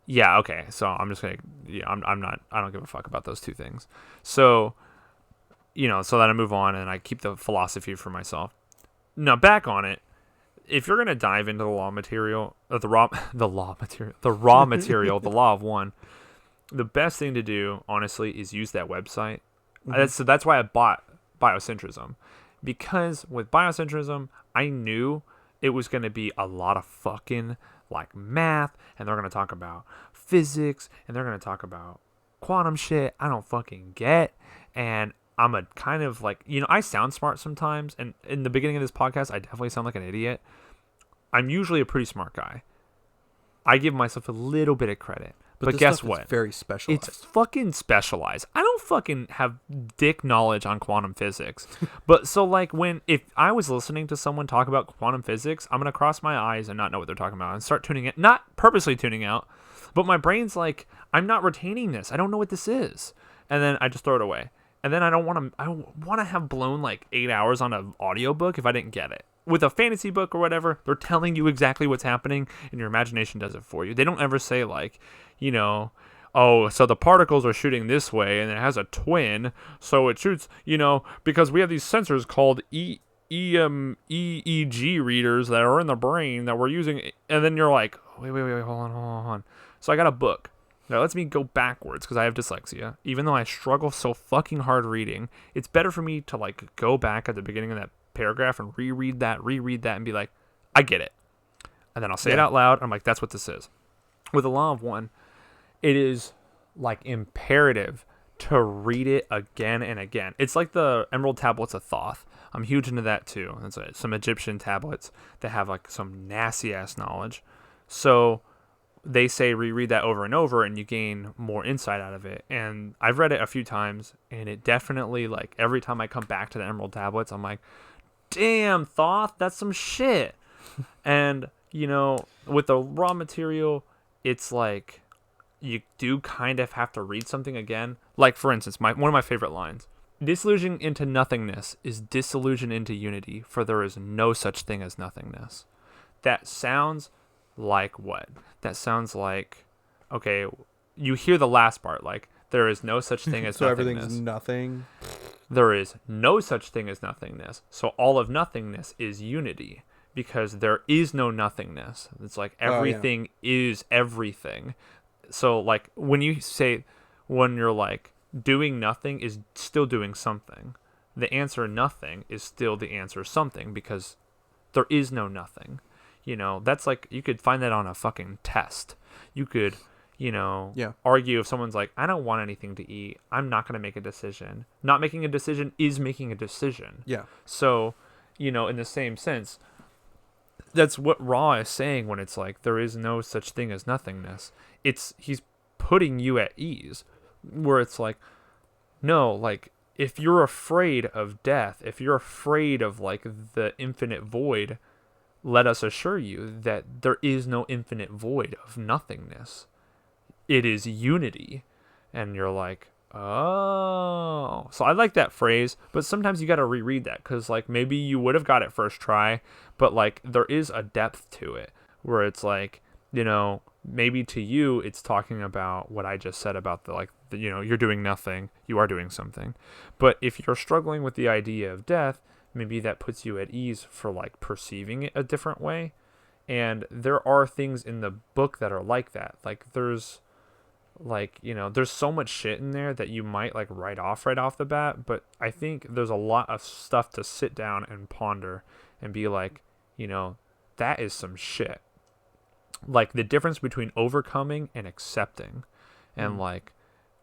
yeah, okay, so I'm just gonna, I don't give a fuck about those 2 things. So, so then I move on and I keep the philosophy for myself. Now back on it. If you're gonna dive into the raw material, the Law of One, the best thing to do, honestly, is use that website. So that's why I bought Biocentrism, because with Biocentrism, I knew it was gonna be a lot of fucking like math, and they're gonna talk about physics, and they're gonna talk about quantum shit I don't fucking get, and I'm a kind of like, I sound smart sometimes, and in the beginning of this podcast, I definitely sound like an idiot. I'm usually a pretty smart guy. I give myself a little bit of credit. But guess what? It's very specialized. It's fucking specialized. I don't fucking have dick knowledge on quantum physics. But so like if I was listening to someone talk about quantum physics, I'm going to cross my eyes and not know what they're talking about and start tuning in. Not purposely tuning out, but my brain's like, I'm not retaining this. I don't know what this is. And then I just throw it away. And then I don't want to have blown like 8 hours on an audiobook if I didn't get it. With a fantasy book or whatever, they're telling you exactly what's happening, and your imagination does it for you. They don't ever say like, oh, so the particles are shooting this way, and it has a twin, so it shoots, because we have these sensors called EEG readers that are in the brain that we're using, and then you're like, wait, hold on. So I got a book. That lets me go backwards because I have dyslexia. Even though I struggle so fucking hard reading, it's better for me to like go back at the beginning of that paragraph and reread that, and be like, I get it. And then I'll say it out loud. I'm like, that's what this is. With the Law of One, it is like imperative to read it again and again. It's like the Emerald Tablets of Thoth. I'm huge into that too. It's some Egyptian tablets that have like some nasty ass knowledge. So they say reread that over and over and you gain more insight out of it. And I've read it a few times, and it definitely, like, every time I come back to the Emerald Tablets, I'm like, damn, Thoth, that's some shit. And with the raw material, it's like you do kind of have to read something again. Like, for instance, one of my favorite lines: "Disillusion into nothingness is disillusion into unity, for there is no such thing as nothingness." That sounds like what? That sounds like, okay, you hear the last part, like, there is no such thing as so nothingness. Everything's nothing. There is no such thing as nothingness. So all of nothingness is unity, because there is no nothingness. It's like everything is everything. So like when you're like doing nothing is still doing something. The answer nothing is still the answer something, because there is no nothing. That's like, you could find that on a fucking test. You could argue if someone's like, I don't want anything to eat, I'm not going to make a decision. Not making a decision is making a decision. Yeah. So, in the same sense, that's what Ra is saying when it's like, there is no such thing as nothingness. He's putting you at ease, where it's like, no, like, if you're afraid of death, if you're afraid of like the infinite void, let us assure you that there is no infinite void of nothingness. It is unity. And you're like, oh. So I like that phrase, but sometimes you got to reread that, because like maybe you would have got it first try, but like there is a depth to it where it's like, maybe to you it's talking about what I just said about you're doing nothing, you are doing something. But if you're struggling with the idea of death, maybe that puts you at ease for like perceiving it a different way. And there are things in the book that are like that. Like there's so much shit in there that you might like write off right off the bat, but I think there's a lot of stuff to sit down and ponder and be like, that is some shit. Like the difference between overcoming and accepting. And like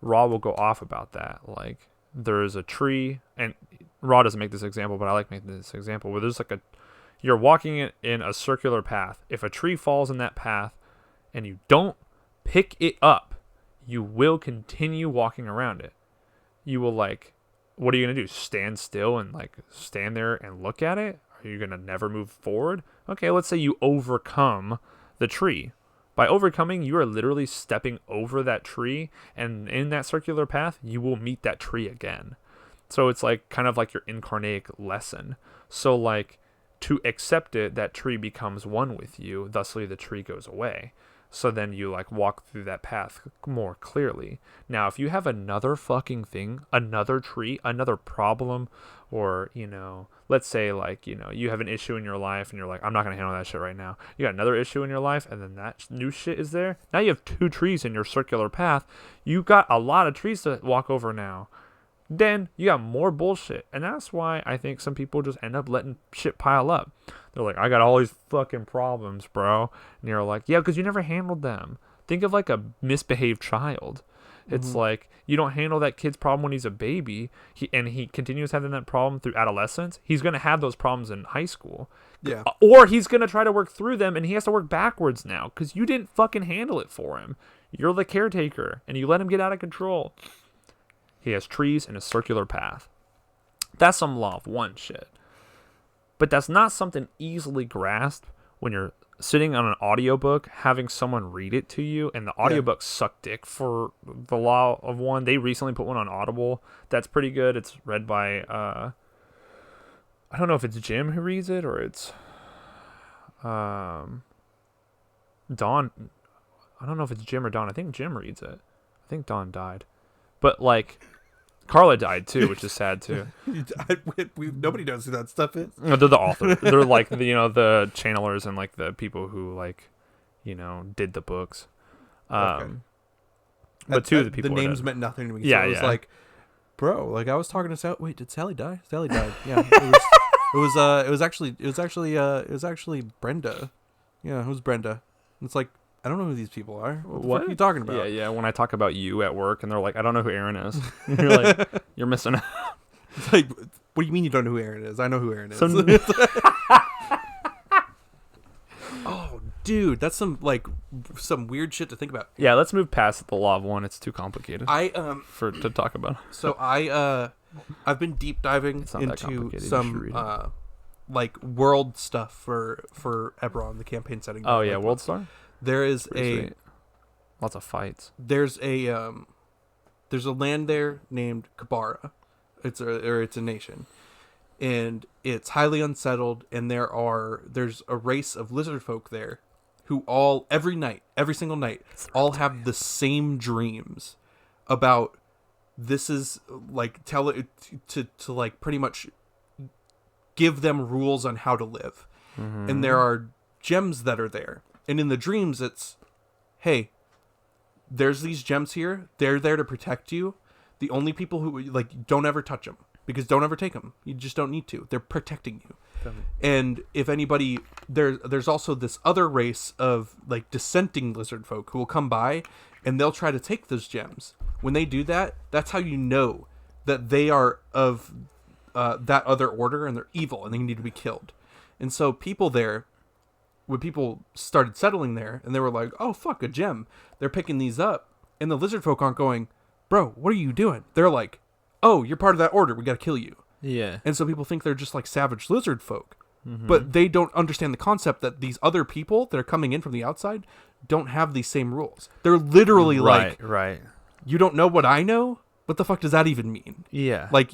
Ra will go off about that. Like there is a tree, and Ra doesn't make this example, but I like making this example, where there's like you're walking in a circular path. If a tree falls in that path and you don't pick it up, you will continue walking around it. You will like, what are you going to do? Stand still and like stand there and look at it? Are you going to never move forward? Okay, let's say you overcome the tree. By overcoming, you are literally stepping over that tree, and in that circular path, you will meet that tree again. So it's like kind of like your incarnate lesson. So like to accept it, that tree becomes one with you, thusly the tree goes away. So then you like walk through that path more clearly. Now, if you have another fucking thing, another tree, another problem, or, let's say like, you have an issue in your life and you're like, I'm not going to handle that shit right now. You got another issue in your life, and then that new shit is there. Now you have 2 trees in your circular path. You got a lot of trees to walk over now. Then you got more bullshit. And that's why I think some people just end up letting shit pile up. They're like, I got all these fucking problems, bro. And you're like, yeah, because you never handled them. Think of like a misbehaved child. It's like, you don't handle that kid's problem when he's a baby, and he continues having that problem through adolescence. He's going to have those problems in high school. Yeah. Or he's going to try to work through them, and he has to work backwards now because you didn't fucking handle it for him. You're the caretaker, and you let him get out of control. He has trees in a circular path. That's some law of one shit. But that's not something easily grasped when you're sitting on an audiobook, having someone read it to you, and the audiobooks suck dick for the law of one. They recently put one on Audible. That's pretty good. It's read by, I don't know if it's Jim who reads it, or it's Dawn. I don't know if it's Jim or Dawn. I think Jim reads it. I think Dawn died. But, like, Carla died, too, which is sad, too. Nobody knows who that stuff is. No, they're the author. They're, like, the channelers and, like, the people who, like, did the books. Okay. But two of the people the names dead. meant nothing to me. Yeah, so it was yeah. like, bro, like, I was talking to Sally. Wait, did Sally die? Sally died. Yeah. It was actually Brenda. Yeah, it was Brenda. It's like, I don't know who these people are. What the fuck are you talking about? Yeah. When I talk about you at work, and they're like, I don't know who Errin is. You're like, you're missing out. It's like, what do you mean you don't know who Errin is? I know who Errin is. Oh, dude, that's some weird shit to think about. Yeah, let's move past the law of one. It's too complicated to talk about. So I've been deep diving It's not that into complicated. You should some read it. like world stuff for Eberron, the campaign setting. Oh yeah, World Star. There is Sweet. Lots of fights. There's a land there named Kabara. It's a nation, and it's highly unsettled. And there's a race of lizard folk there, who every single night, all have the same dreams about. This is like tell it to like pretty much give them rules on how to live. Mm-hmm. And there are gems that are there. And in the dreams, it's, hey, there's these gems here. They're there to protect you. The only people who, like, don't ever touch them. Because don't ever take them. You just don't need to. They're protecting you. And if anybody, there's also this other race of, like, dissenting lizard folk who will come by, and they'll try to take those gems. When they do that, that's how you know that they are of that other order, and they're evil, and they need to be killed. And so people there, when people started settling there, and they were like, oh, fuck, a gem. They're picking these up, and the lizard folk aren't going, bro, what are you doing? They're like, oh, you're part of that order. We got to kill you. Yeah. And so people think they're just like savage lizard folk. Mm-hmm. But they don't understand the concept that these other people that are coming in from the outside don't have these same rules. They're literally right. You don't know what I know? What the fuck does that even mean? Yeah. Like,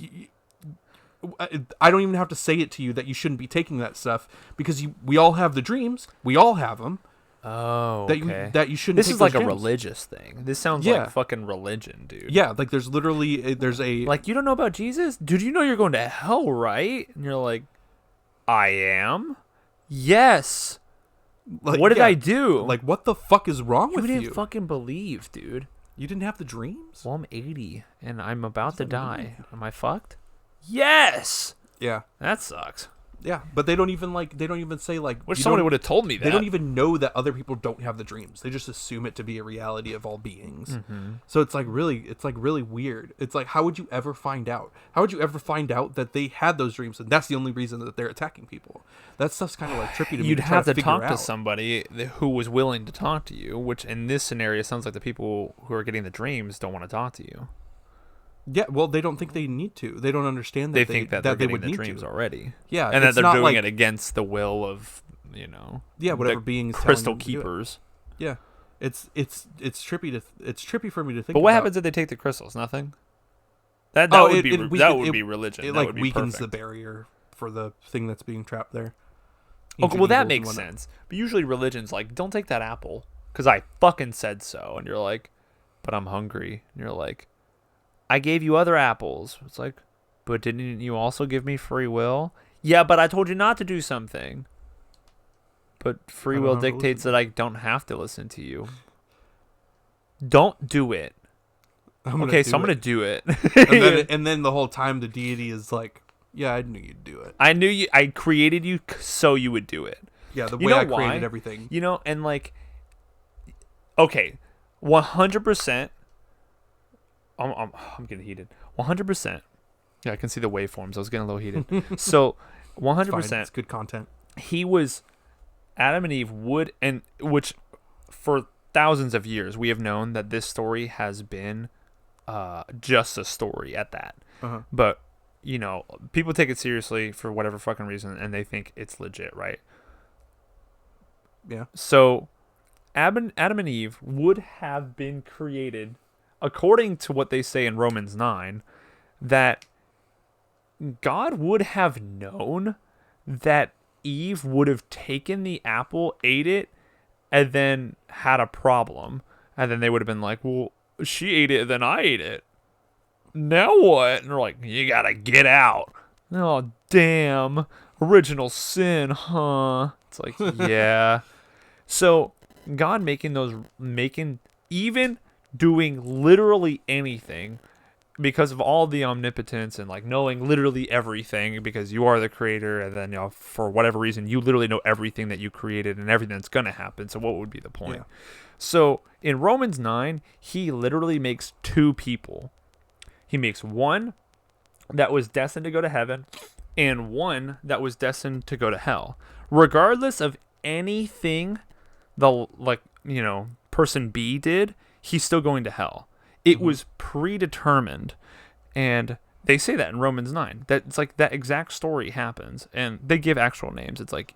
I don't even have to say it to you that you shouldn't be taking that stuff, because we all have the dreams. We all have them. Oh, okay. That you shouldn't. This take is like those a gems. religious thing. This sounds like fucking religion, dude. Yeah, like there's a like, you don't know about Jesus, dude. You know you're going to hell, right? And you're like, I am. Yes. Like, what did I do? Like, what the fuck is wrong with you? You didn't fucking believe, dude. You didn't have the dreams? Well, I'm 80 and I'm about to die. Am I fucked? Yes. Yeah. That sucks. Yeah, but they don't even say like. Wish somebody would have told me that. They don't even know that other people don't have the dreams. They just assume it to be a reality of all beings. Mm-hmm. So it's really weird. It's like, how would you ever find out? How would you ever find out that they had those dreams and that's the only reason that they're attacking people? That stuff's kind of like trippy to me. You'd have to talk to out. somebody who was willing to talk to you, which in this scenario sounds like the people who are getting the dreams don't want to talk to you. Yeah, well, they don't think they need to. They don't understand that they think that they're they getting would the need dreams to. Already. Yeah, and that they're doing it against the will of, whatever beings crystal keepers. Yeah, it's trippy for me to think. But what happens if they take the crystals? Nothing. That would be religion. It that would weakens perfect. the barrier for the thing that's being trapped there. Okay, well that makes sense. But usually religion's like, don't take that apple because I fucking said so, and you're like, but I'm hungry, and you're like, I gave you other apples. It's like, but didn't you also give me free will? Yeah, but I told you not to do something. But free will dictates that I don't have to listen to you. Don't do it. I'm going to do it. and then the whole time the deity is like, yeah, I knew you'd do it. I created you so you would do it. Yeah, the way I created everything. And like, okay, 100%. I'm getting heated. 100%. Yeah, I can see the waveforms. I was getting a little heated. So, 100%. It's good content. Adam and Eve which for thousands of years we have known that this story has been just a story at that. Uh-huh. But, people take it seriously for whatever fucking reason and they think it's legit, right? Yeah. So, Adam and Eve would have been created according to what they say in Romans 9, that God would have known that Eve would have taken the apple, ate it, and then had a problem. And then they would have been like, well, she ate it, then I ate it. Now what? And they're like, you gotta get out. Oh, damn. Original sin, huh? It's like, yeah. So, God doing literally anything because of all the omnipotence and like knowing literally everything because you are the creator, and then for whatever reason you literally know everything that you created and everything that's going to happen. So what would be the point? Yeah. So in Romans 9, he literally makes two people. He makes one that was destined to go to heaven and one that was destined to go to hell. Regardless of anything person B did, he's still going to hell. It was predetermined. And They say that in Romans 9. That it's like that exact story happens, and they give actual names. It's like,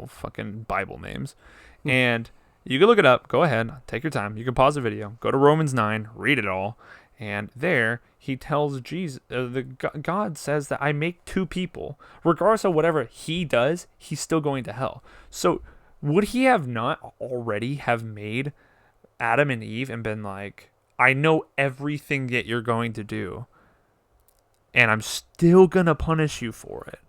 fucking Bible names. And you can look it up. Go ahead. Take your time. You can pause the video. Go to Romans 9. Read it all. And there, he tells Jesus, God says that I make two people. Regardless of whatever he does, he's still going to hell. So would he have not already have made Adam and Eve and been like, I know everything that you're going to do, and I'm still going to punish you for it.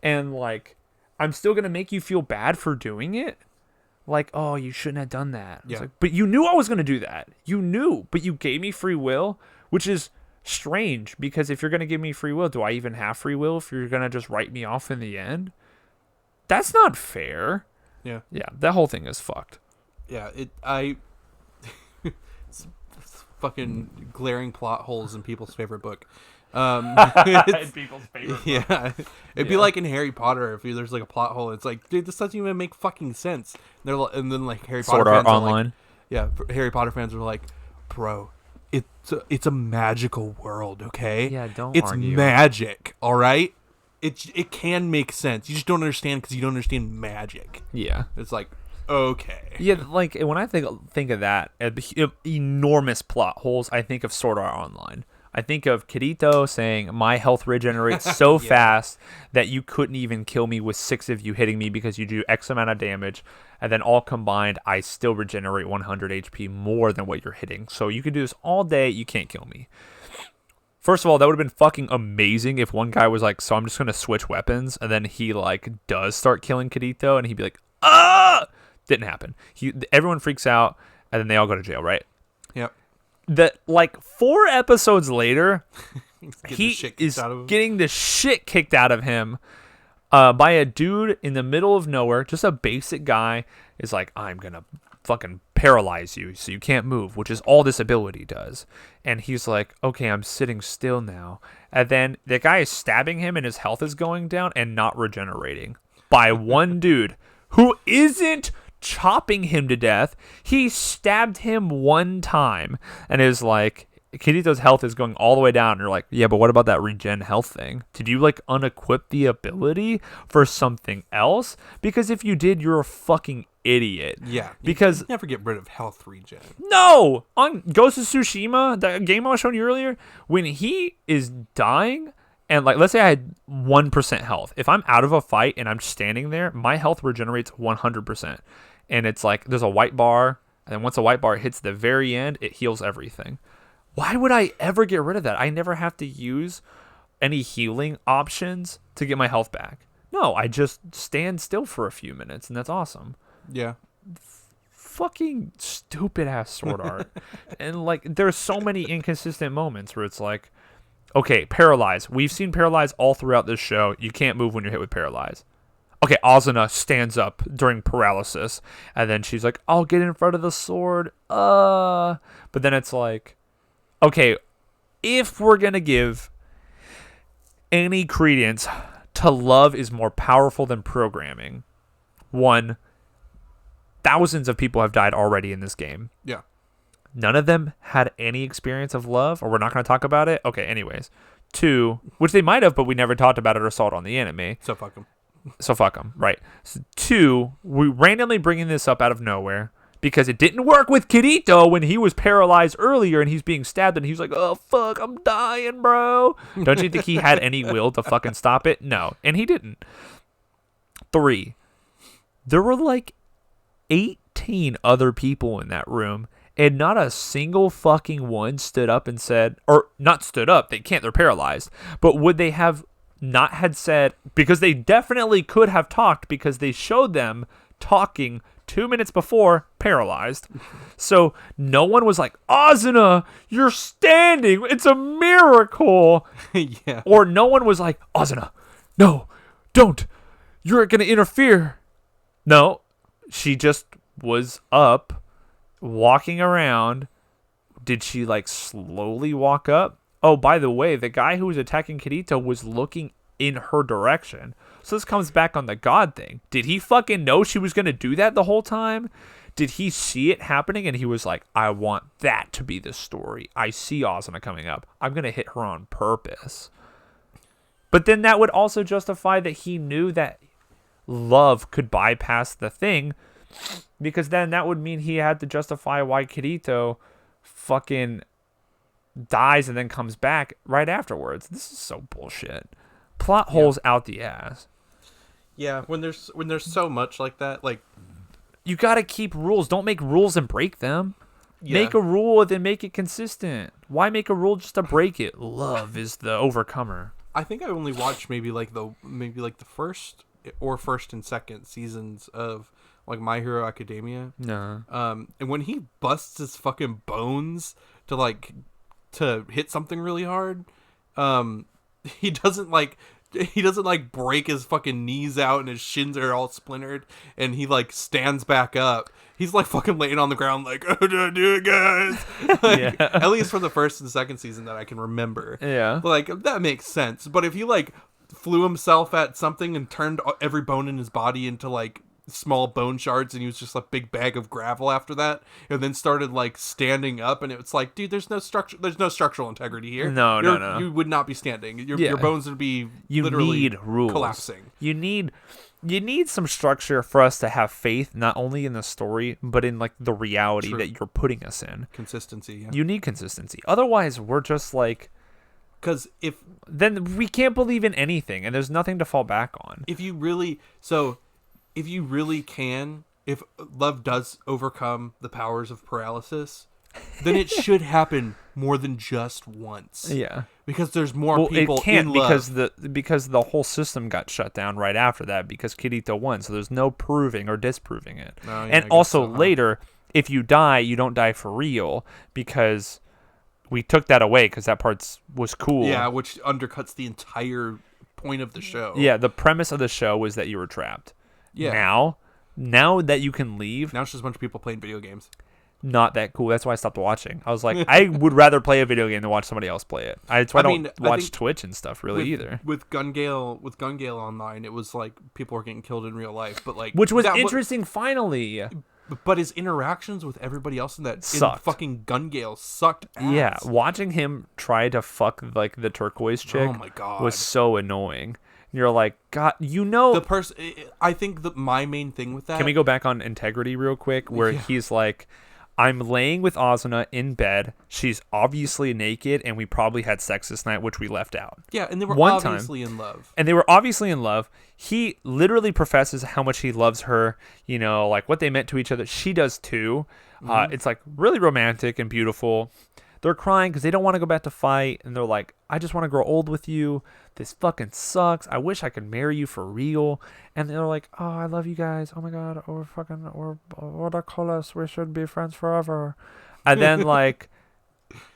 And, like, I'm still going to make you feel bad for doing it. Like, oh, you shouldn't have done that. Yeah. Like, but you knew I was going to do that. You knew, but you gave me free will, which is strange, because if you're going to give me free will, do I even have free will if you're going to just write me off in the end? That's not fair. Yeah. Yeah, that whole thing is fucked. Yeah, it's fucking glaring plot holes in people's favorite book. People's favorite. Yeah, it'd be like in Harry Potter if there's like a plot hole. It's like, dude, this doesn't even make fucking sense. And then like Harry Potter Sword Art fans Online. Are like, Harry Potter fans are like, bro, it's a magical world, okay? Yeah, don't It's argue. magic, all right? It can make sense. You just don't understand because you don't understand magic. Yeah. It's like, okay. Yeah, like when I think of that, enormous plot holes, I think of Sword Art Online. I think of Kirito saying, my health regenerates so fast that you couldn't even kill me with 6 of you hitting me because you do X amount of damage. And then all combined, I still regenerate 100 HP more than what you're hitting. So you can do this all day. You can't kill me. First of all, that would have been fucking amazing if one guy was like, so I'm just going to switch weapons. And then he like does start killing Kirito and he'd be like, ah! Didn't happen. Everyone freaks out and then they all go to jail, right? Yep. That like 4 episodes later, he is getting the shit kicked out of him by a dude in the middle of nowhere. Just a basic guy is like, I'm gonna fucking paralyze you so you can't move, which is all this ability does. And he's like, okay, I'm sitting still now. And then the guy is stabbing him and his health is going down and not regenerating by one dude who isn't chopping him to death. He stabbed him one time and is like, Kirito's health is going all the way down. And you're like, yeah, but what about that regen health thing? Did you like unequip the ability for something else? Because if you did, you're a fucking idiot. Yeah, because you never get rid of health regen. No, on Ghost of Tsushima, the game I was showing you earlier, when he is dying, and like, let's say I had 1% health. If I'm out of a fight and I'm standing there, my health regenerates 100%. And it's like, there's a white bar, and then once the white bar hits the very end, it heals everything. Why would I ever get rid of that? I never have to use any healing options to get my health back. No, I just stand still for a few minutes, and that's awesome. Yeah. Fucking stupid ass Sword Art. And like, there's so many inconsistent moments where it's like, okay, paralyze. We've seen paralyze all throughout this show. You can't move when you're hit with paralyze. Okay, Asuna stands up during paralysis, and then she's like, I'll get in front of the sword. But then it's like, okay, if we're going to give any credence to love is more powerful than programming, one, thousands of people have died already in this game. Yeah. None of them had any experience of love, or we're not going to talk about it? Okay, anyways. 2, which they might have, but we never talked about it or saw it on the anime. So fuck them. So fuck them, right. So 2, we randomly bringing this up out of nowhere because it didn't work with Kirito when he was paralyzed earlier and he's being stabbed and he's like, oh, fuck, I'm dying, bro. Don't you think he had any will to fucking stop it? No, and he didn't. 3, there were like 18 other people in that room, and not a single fucking one stood up and said, or not stood up, they can't, they're paralyzed, but would they have not had said, because they definitely could have talked because they showed them talking 2 minutes before paralyzed. So no one was like, Asuna, you're standing, it's a miracle. Yeah. Or no one was like, Asuna, no, don't, you're gonna interfere. No, she just was up walking around. Did she like slowly walk up? Oh, by the way, the guy who was attacking Kirito was looking in her direction. So this comes back on the God thing. Did he fucking know she was going to do that the whole time? did he see it happening and he was like, I want that to be the story. I see Asuna coming up. I'm going to hit her on purpose. But then that would also justify that he knew that love could bypass the thing, because then that would mean he had to justify why Kirito fucking dies and then comes back right afterwards. This is so bullshit. Plot holes out the ass. Yeah, when there's so much like that, like, you gotta keep rules. Don't make rules and break them. yeah. Make a rule and then make it consistent. Why make a rule just to break it? Love is the overcomer. I think I only watched maybe like the first and second seasons of like My Hero Academia. No. And when he busts his fucking bones to hit something really hard, he doesn't break his fucking knees out and his shins are all splintered, and he like stands back up. He's like fucking laying on the ground like, oh, don't do it, guys. Like, Yeah. At least for the first and second season that I can remember. Yeah. Like, that makes sense. But if he like flew himself at something and turned every bone in his body into like small bone shards, and he was just a big bag of gravel after that, and then started like standing up, and it's like, dude, there's no structural integrity here. No. You would not be standing. Your bones would be literally need rules. collapsing. You need some structure for us to have faith, not only in the story, but in like the reality True. that you're putting us in. Consistency. Yeah. You need consistency. Otherwise, we're just like, Because then we can't believe in anything, and there's nothing to fall back on. if you really can, if love does overcome the powers of paralysis, then it should happen more than just once. Yeah. Because there's more people it can't in love. because the whole system got shut down right after that because Kirito won, so there's no proving or disproving it. Oh, yeah, I And guess also so, huh? later, if you die, you don't die for real, because we took that away because that part was cool. Yeah, which undercuts the entire point of the show. Yeah, the premise of the show was that you were trapped. Yeah. Now that you can leave, Now it's just a bunch of people playing video games. not that cool. That's why I stopped watching. I was like, I would rather play a video game than watch somebody else play it. That's why I don't I watch think Twitch and stuff really either. With Gun Gale Online, it was like people were getting killed in real life, but like Which was that interesting finally. But his interactions with everybody else in Sucked. fucking Gun Gale sucked ass. Yeah, watching him try to fuck like the turquoise chick Oh my God. was so annoying. And you're like, God, you know. The person. I think that my main thing with that. Can we go back on Integrity real quick, where he's like, I'm laying with Asuna in bed. She's obviously naked, and we probably had sex this night, which we left out. Yeah, and they were One obviously in love. And they were obviously in love. He literally professes how much he loves her, you know, like what they meant to each other. She does too. It's like really romantic and beautiful. They're crying because they don't want to go back to fight. And they're like, I just want to grow old with you. This fucking sucks. I wish I could marry you for real. And they're like, oh, I love you guys. Oh my God. We're watercolors. We should be friends forever. And then like,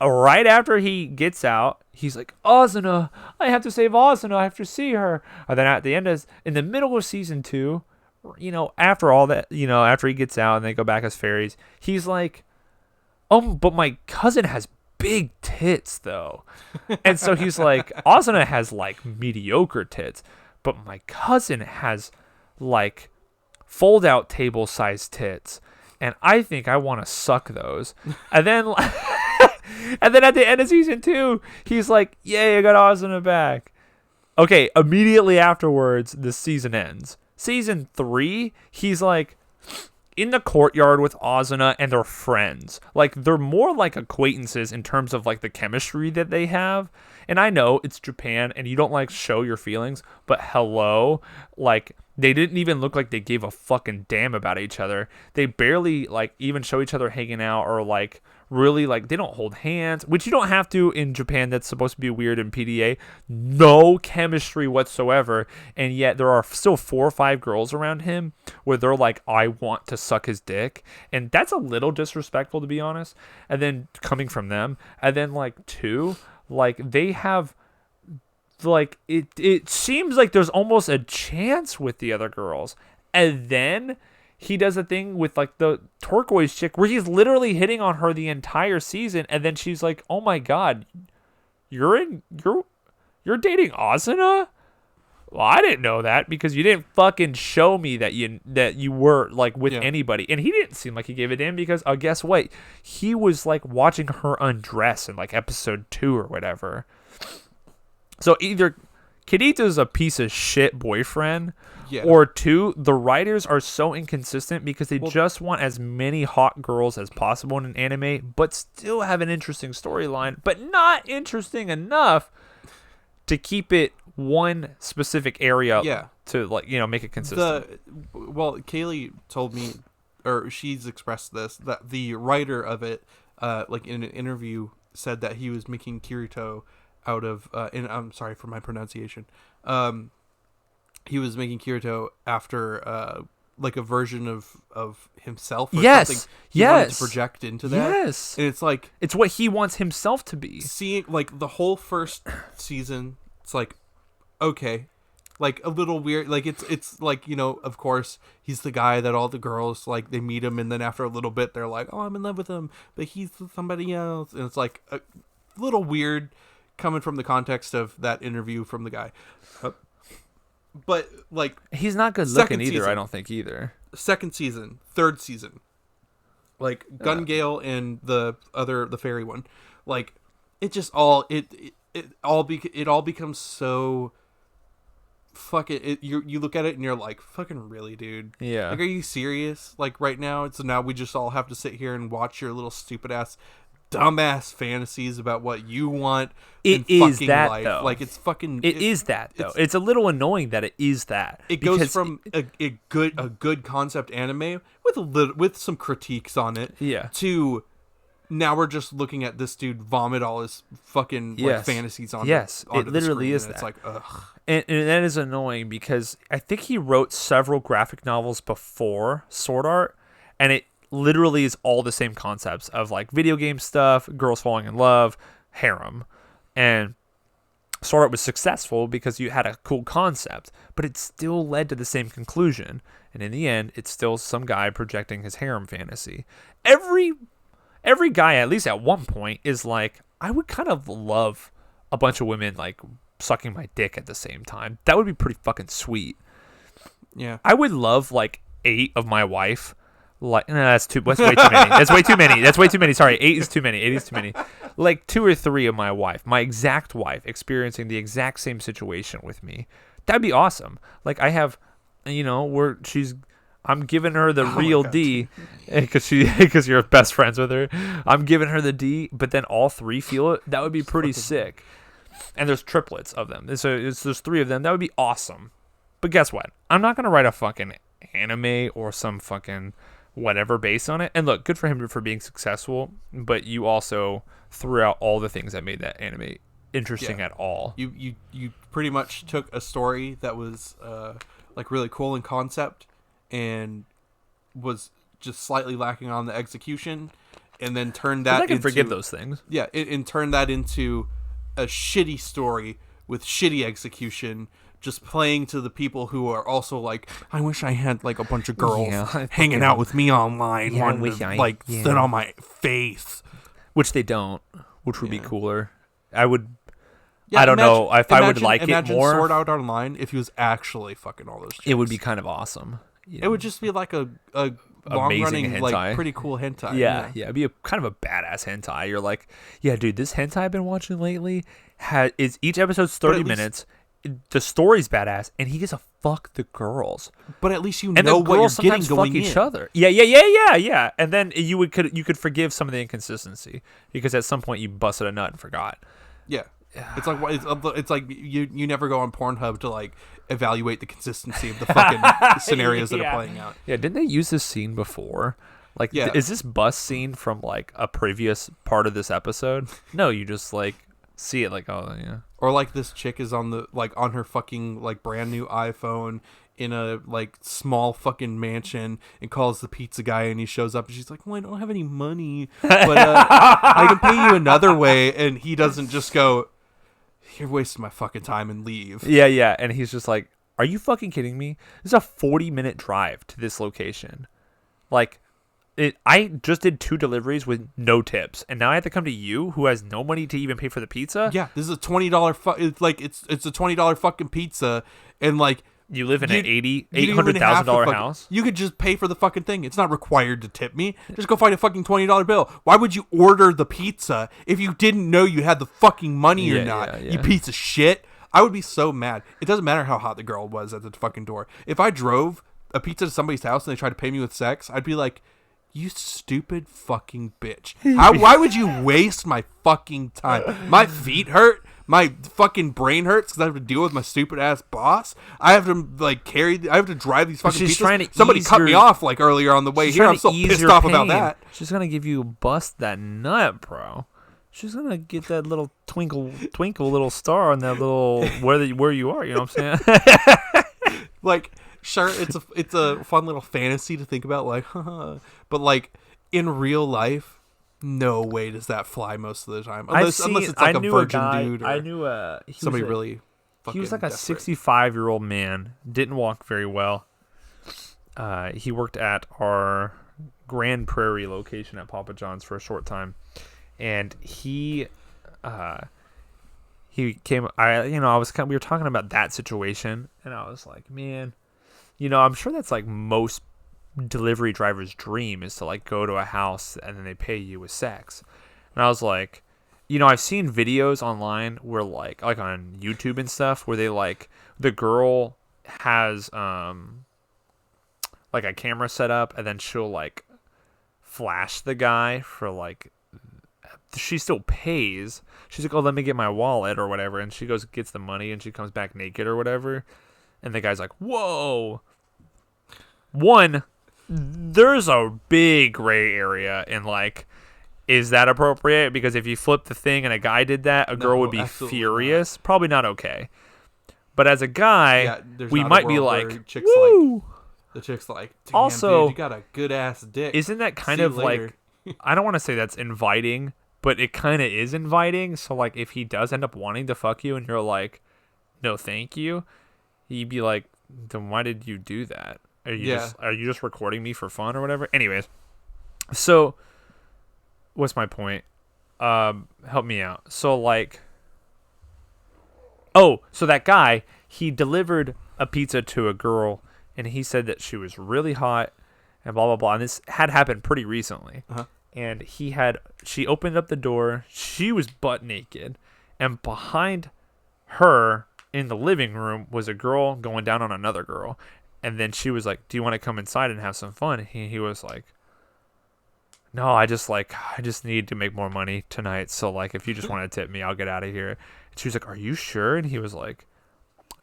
right after he gets out, he's like, Asuna, I have to save Asuna. I have to see her. And then at the end, in the middle of season 2, you know, after all that, you know, after he gets out and they go back as fairies, he's like, but my cousin has big tits though. And so he's like, Asuna has like mediocre tits, but my cousin has like fold out table sized tits. And I think I want to suck those. And then and then at the end of season 2, he's like, yay, I got Asuna back. Okay, immediately afterwards, the season ends. Season 3, he's like in the courtyard with Asuna, and they're friends. Like, they're more like acquaintances in terms of like the chemistry that they have. And I know it's Japan and you don't like show your feelings, but hello, like they didn't even look like they gave a fucking damn about each other. They barely like even show each other hanging out, or like really like they don't hold hands, which you don't have to in Japan. That's supposed to be weird in PDA. No chemistry whatsoever. And yet there are still 4 or 5 girls around him where they're like, I want to suck his dick. And that's a little disrespectful, to be honest. And then coming from them, and then like 2, like they have like it seems like there's almost a chance with the other girls. And then he does a thing with like the turquoise chick where he's literally hitting on her the entire season, and then she's like, oh my God, you're dating Asuna? well, I didn't know that because you didn't fucking show me that you were like with Yeah. anybody. And he didn't seem like he gave a damn because guess what? He was like watching her undress in like episode 2 or whatever. So either Kirito's a piece of shit boyfriend, Yeah. or 2, the writers are so inconsistent because they just want as many hot girls as possible in an anime, but still have an interesting storyline, but not interesting enough to keep it one specific area to like make it consistent. Kaylee told me, or she's expressed this, that the writer of it, like in an interview, said that he was making Kirito out of, and I'm sorry for my pronunciation, he was making Kirito after like a version of himself or something he wanted to project into that. Yes. And it's like, it's what he wants himself to be. Seeing like the whole first season, it's like, okay, like a little weird, like it's like, of course he's the guy that all the girls like, they meet him and then after a little bit they're like, oh, I'm in love with him, but he's somebody else, and it's like a little weird coming from the context of that interview from the guy. But like, he's not good looking either, I don't think either. Second season, third season, like Gun Gale and the fairy one, like it just all it all becomes so fucking you look at it and you're like, fucking really, dude? Yeah. Like, are you serious? Like right now, so now we just all have to sit here and watch your little stupid ass dumbass fantasies about what you want in fucking life. Though. Like it's fucking it is that though. It's a little annoying that it is that. It goes from a good concept anime with some critiques on it, to now we're just looking at this dude vomit all his fucking like fantasies on it literally is that. It's like, ugh. And that is annoying because I think he wrote several graphic novels before Sword Art, and it literally is all the same concepts of like video game stuff, girls falling in love, harem. And Sword Art was successful because you had a cool concept, but it still led to the same conclusion. And in the end, it's still some guy projecting his harem fantasy. Every guy, at least at one point, is like, I would kind of love a bunch of women like sucking my dick at the same time. That would be pretty fucking sweet. Yeah. I would love like 8 of my wife. Like, no, that's way too many. That's way too many. Sorry, 8 is too many. Like 2 or 3 of my exact wife, experiencing the exact same situation with me. That'd be awesome. Like I have, I'm giving her the real D, because you're best friends with her. I'm giving her the D, but then all 3 feel it. That would be pretty sick. And there's triplets of them. So there's 3 of them. That would be awesome. But guess what? I'm not gonna write a fucking anime or some fucking whatever based on it. And look, good for him for being successful, but you also threw out all the things that made that anime interesting at all. You pretty much took a story that was like really cool in concept and was just slightly lacking on the execution, and then turned that into, forgive those things. Yeah, and turned that into a shitty story with shitty execution, just playing to the people who are also like, I wish I had like a bunch of girls hanging out with me online, wanting to sit on my face, which they don't, which would be cooler. I would. I don't know if I would like it more. Imagine Sword Art Online if he was actually fucking all those chicks. It would be kind of awesome. It would just be like a long-running, like, pretty cool hentai. Yeah. It'd be a kind of a badass hentai. You're like, yeah, dude, this hentai I've been watching lately is each episode's 30 minutes. The story's badass, and he gets to fuck the girls. But at least you know what you're getting going in. Each other. Yeah. And then you could forgive some of the inconsistency because at some point you busted a nut and forgot. Yeah. It's like you never go on Pornhub to like evaluate the consistency of the fucking scenarios that are playing out. Yeah, didn't they use this scene before? Like, is this bus scene from like a previous part of this episode? No, you just like see it like, oh yeah. Or like this chick is on her fucking like brand new iPhone in a like small fucking mansion and calls the pizza guy, and he shows up and she's like, well, I don't have any money, but I can pay you another way, and he doesn't just go, you're wasting my fucking time, and leave. Yeah, and he's just like, are you fucking kidding me? This is a 40-minute drive to this location. Like, I just did 2 deliveries with no tips, and now I have to come to you, who has no money to even pay for the pizza. Yeah, this is a $20. It's a $20 fucking pizza, and like You live in an you don't even have to $800,000 fucking- house. You could just pay for the fucking thing. It's not required to tip me. Just go find a fucking $20 bill. Why would you order the pizza if you didn't know you had the fucking money or Yeah, not? yeah. You piece of shit. I would be so mad. It doesn't matter how hot the girl was at the fucking door. If I drove a pizza to somebody's house and they tried to pay me with sex, I'd be like, you stupid fucking bitch. Why would you waste my fucking time? My feet hurt. My fucking brain hurts because I have to deal with my stupid ass boss. I have to I have to drive these fucking She's pizzas. trying to Somebody ease cut me your- off like earlier on the way She's here. trying I'm to so ease pissed your off about pain. that. She's gonna give you bust that nut, bro. She's gonna get that little twinkle little star on that little where you are. You know what I'm saying? Like, sure, it's a fun little fantasy to think about, like, but like in real life, no way does that fly most of the time. Unless it's like a virgin dude or I knew somebody really. He was like a desperate. 65-year-old man. Didn't walk very well. He worked at our Grand Prairie location at Papa John's for a short time, and he came. We were talking about that situation, and I was like, man, I'm sure that's like most delivery drivers' dream is to like go to a house and then they pay you with sex. And I was like, I've seen videos online where like on YouTube and stuff where they like the girl has like a camera set up and then she'll like flash the guy for like she still pays. She's like, oh, let me get my wallet or whatever, and she goes gets the money and she comes back naked or whatever, and the guy's like, whoa. One, there's a big gray area in like, is that appropriate? Because if you flip the thing and a guy did that, a girl would be furious. Not. Probably not okay. But as a guy, we might be like, woo! The chick's like, damn, also, dude, you got a good ass dick. Isn't that kind of like, I don't want to say that's inviting, but it kind of is inviting. So like, if he does end up wanting to fuck you and you're like, no, thank you, he'd be like, then why did you do that? Are you just recording me for fun or whatever? Anyways, so what's my point? Help me out. So like, so that guy, he delivered a pizza to a girl, and he said that she was really hot, and blah blah blah. And this had happened pretty recently. Uh-huh. And she opened up the door. She was butt naked, and behind her in the living room was a girl going down on another girl. And then she was like, do you want to come inside and have some fun? And he was like, no, I just need to make more money tonight. So like, if you just want to tip me, I'll get out of here. And she was like, are you sure? And he was like,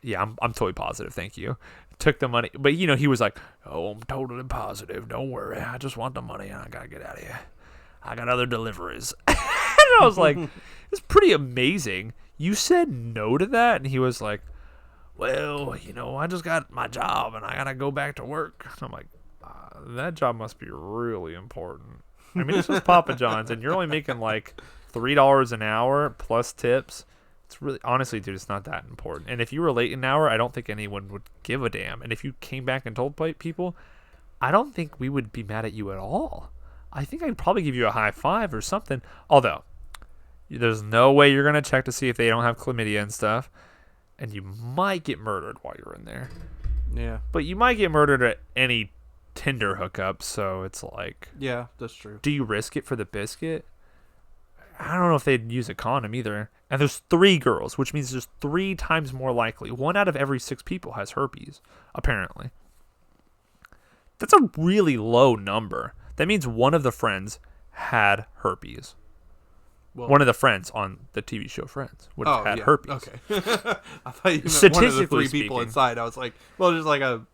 yeah, I'm totally positive. Thank you. Took the money. But he was like, oh, I'm totally positive. Don't worry. I just want the money and I got to get out of here. I got other deliveries. And I was like, it's pretty amazing. You said no to that? And he was like, well, I just got my job and I got to go back to work. And I'm like, that job must be really important. I mean, it's just Papa John's and you're only making like $3 an hour plus tips. It's really, honestly, dude, it's not that important. And if you were late an hour, I don't think anyone would give a damn. And if you came back and told people, I don't think we would be mad at you at all. I think I'd probably give you a high five or something. Although, there's no way you're going to check to see if they don't have chlamydia and stuff. And you might get murdered while you're in there. Yeah. But you might get murdered at any Tinder hookup, so it's like... Yeah, that's true. Do you risk it for the biscuit? I don't know if they'd use a condom either. And there's 3 girls, which means there's 3 times more likely. 1 out of every 6 people has herpes, apparently. That's a really low number. That means one of the friends had herpes. Well, one of the friends on the TV show Friends would have had herpes. Okay. I thought you meant one of the 3 people inside. I was like, well, there's like a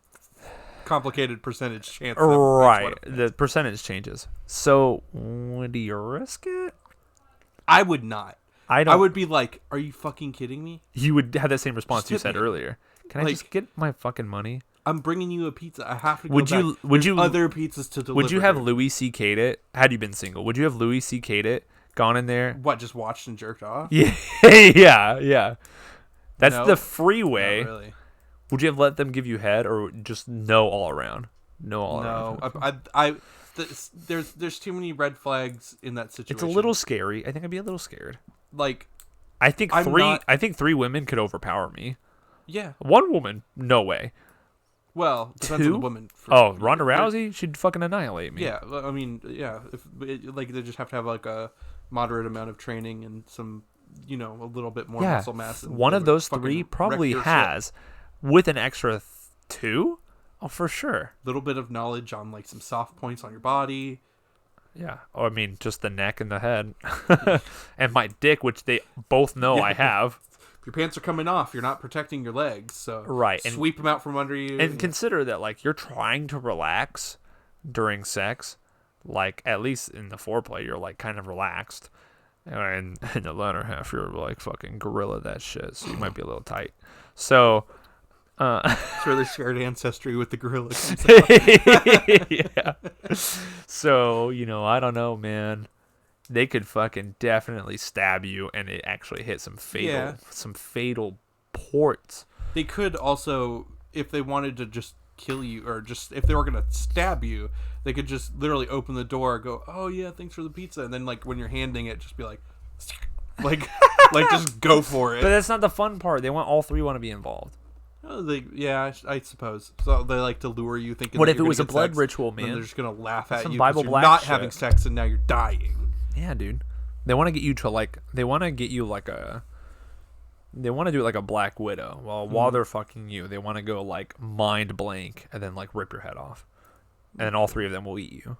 complicated percentage chance. Right. The percentage changes. So, do you risk it? I would not. I would be like, are you fucking kidding me? You would have that same response you said earlier. Can I just get my fucking money? I'm bringing you a pizza. I have to go back. Would you other pizzas to deliver? Would you have Louis C.K'd it? Had you been single, would you have Louis C.K'd it? Gone in there? What, just watched and jerked off? Yeah. Yeah. That's the free way. Not really. Would you have let them give you head or just no all around? No all around. No. there's too many red flags in that situation. It's a little scary. I think I'd be a little scared. Like, I think three women could overpower me. Yeah. One woman, no way. Well, depends on the woman. Ronda Rousey, she'd fucking annihilate me. Yeah, I mean, yeah. Like, they just have to have like a moderate amount of training and some, a little bit more muscle mass. One of those three probably has, with an extra two. Oh, for sure. Little bit of knowledge on like some soft points on your body. Yeah. Or I mean, just the neck and the head, and my dick, which they both know I have. Your pants are coming off. You're not protecting your legs, so right. Sweep them out from under you. And consider that, like, you're trying to relax during sex, like at least in the foreplay, you're like kind of relaxed, and in the latter half, you're like fucking gorilla that shit. So you might be a little tight. So, it's really shared ancestry with the gorilla. Yeah. So I don't know, man. They could fucking definitely stab you, and it actually hit some fatal ports. They could also, if they wanted to just kill you, or just if they were gonna stab you, they could just literally open the door, go, "Oh yeah, thanks for the pizza," and then like when you're handing it, just be like, like just go for it. But that's not the fun part. They all three want to be involved. I suppose. So they like to lure you, thinking. What that if it was a blood ritual, man? And they're just gonna laugh at you Bible because you're not having shit. sex, and now you're dying. Yeah, dude. They want to get you to they want to get you they want to do it like a Black Widow. While they're fucking you, they want to go like mind blank and then like rip your head off. And then all three of them will eat you.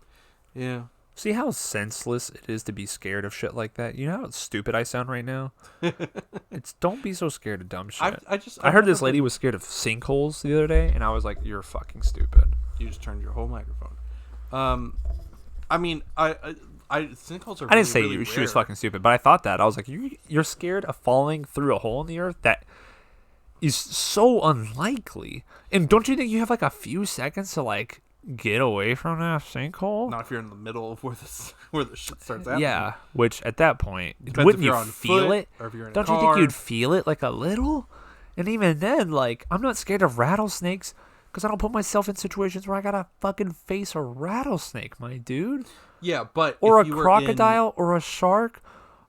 Yeah. See how senseless it is to be scared of shit like that? You know how stupid I sound right now? Don't be so scared of dumb shit. I heard this lady was scared of sinkholes the other day, and I was like, you're fucking stupid. You just turned your whole microphone. I mean, sinkholes are. I didn't say really she was fucking stupid, but I thought that. I was like, you're scared of falling through a hole in the earth? That is so unlikely. And don't you think you have like a few seconds to like get away from that sinkhole? Not if you're in the middle of where the shit starts happening. Yeah, which at that point, depends wouldn't if you're you on feel foot, it? or if you're in Don't a you car. think you'd feel it like a little? And even then, like, I'm not scared of rattlesnakes because I don't put myself in situations where I gotta fucking face a rattlesnake, my dude. Yeah, but or if a you crocodile or a shark,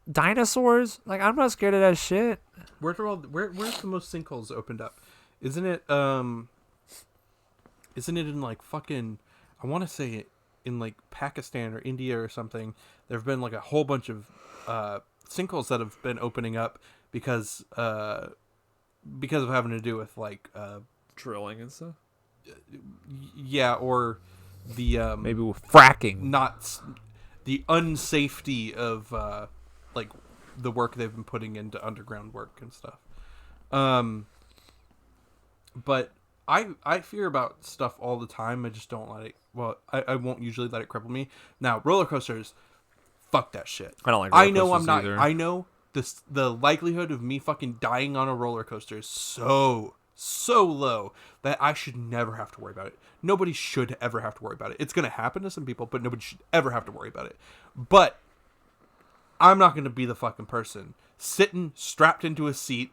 dinosaurs. Like, I'm not scared of that shit. Where's the most sinkholes opened up? Isn't it in like fucking? I want to say it in like Pakistan or India or something. There have been like a whole bunch of sinkholes that have been opening up because of having to do with like drilling and stuff. Yeah, or the maybe with fracking, not the unsafety of like the work they've been putting into underground work and stuff. But I fear about stuff all the time. I just don't let it. Well, I won't usually let it cripple me. Now, roller coasters, fuck that shit. I don't like roller coasters either. I know the likelihood of me fucking dying on a roller coaster is so low that I should never have to worry about it. Nobody should ever have to worry about it. It's gonna happen to some people, but nobody should ever have to worry about it. But I'm not gonna be the fucking person sitting strapped into a seat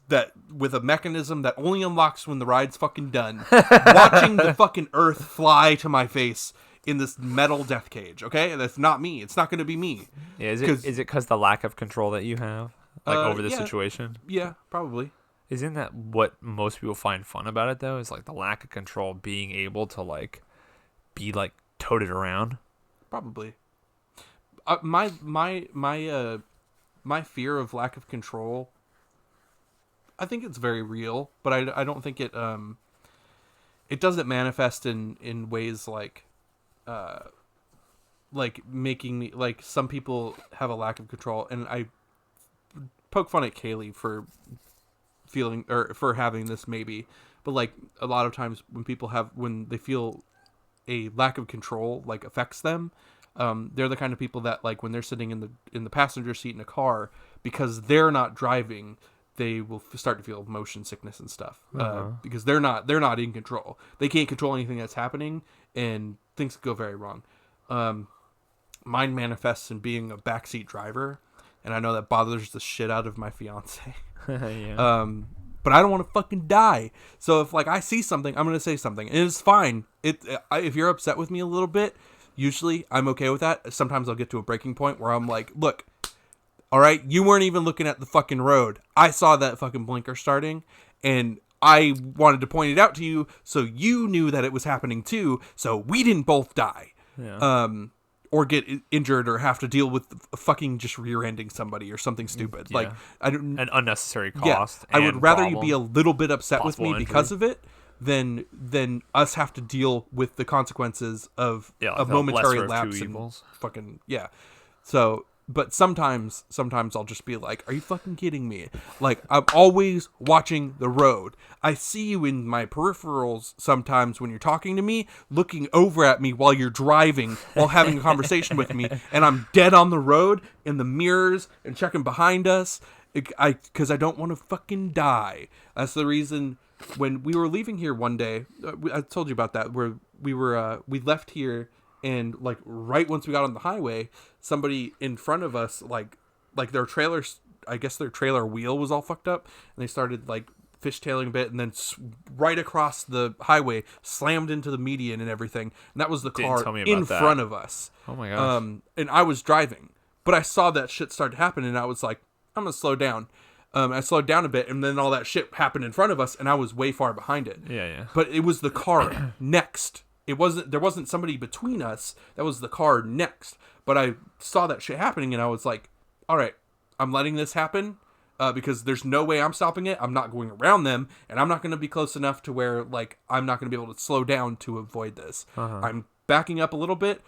that with a mechanism that only unlocks when the ride's fucking done, watching the fucking earth fly to my face in this metal death cage. Okay, that's not me. It's not going to be me. Yeah, is it because the lack of control that you have, like over the situation? Yeah, probably. Isn't that what most people find fun about it though? Is like the lack of control, being able to like be like toted around. Probably. My fear of lack of control, I think it's very real, but I don't think it doesn't manifest in ways like making me, like, some people have a lack of control, and I poke fun at Kaylee for feeling or for having this maybe, but like a lot of times when they feel a lack of control like affects them, they're the kind of people that, like, when they're sitting in the passenger seat in a car, because they're not driving, they will start to feel motion sickness and stuff, because they're not in control. They can't control anything that's happening, and things go very wrong. Mine manifests in being a backseat driver, and I know that bothers the shit out of my fiance. Yeah. But I don't want to fucking die. So if, like, I see something, I'm gonna say something, and it's fine. If you're upset with me a little bit, Usually, I'm okay with that. Sometimes I'll get to a breaking point where I'm like, look, all right, you weren't even looking at the fucking road. I saw that fucking blinker starting, and I wanted to point it out to you so you knew that it was happening too, so we didn't both die. Yeah. Or get injured or have to deal with fucking just rear-ending somebody or something stupid. Yeah. Like, I don't... An unnecessary Yeah, cost. I would and rather problem. you be a little bit upset with me Possible because injury. of it than us have to deal with the consequences of Yeah, a like the momentary lesser of two lapse in evils. fucking yeah. So, but sometimes I'll just be like, "Are you fucking kidding me?" Like, I'm always watching the road. I see you in my peripherals sometimes when you're talking to me, looking over at me while you're driving, while having a conversation with me, and I'm dead on the road in the mirrors and checking behind us. Because I don't want to fucking die. That's the reason when we were leaving here one day, I told you about that, where we left here, and like right once we got on the highway, somebody in front of us, like their trailers, I guess their trailer wheel was all fucked up, and they started like fishtailing a bit, and then right across the highway slammed into the median and everything. And that was the Didn't car tell me in about that. front of us. Oh my gosh. And I was driving, but I saw that shit start to happen, and I was like, I'm gonna slow down. I slowed down a bit, and then all that shit happened in front of us, and I was way far behind it. Yeah. But it was the car next. There wasn't somebody between us. That was the car next. But I saw that shit happening, and I was like, all right, I'm letting this happen because there's no way I'm stopping it. I'm not going around them, and I'm not going to be close enough to where like I'm not going to be able to slow down to avoid this. I'm backing up a little bit,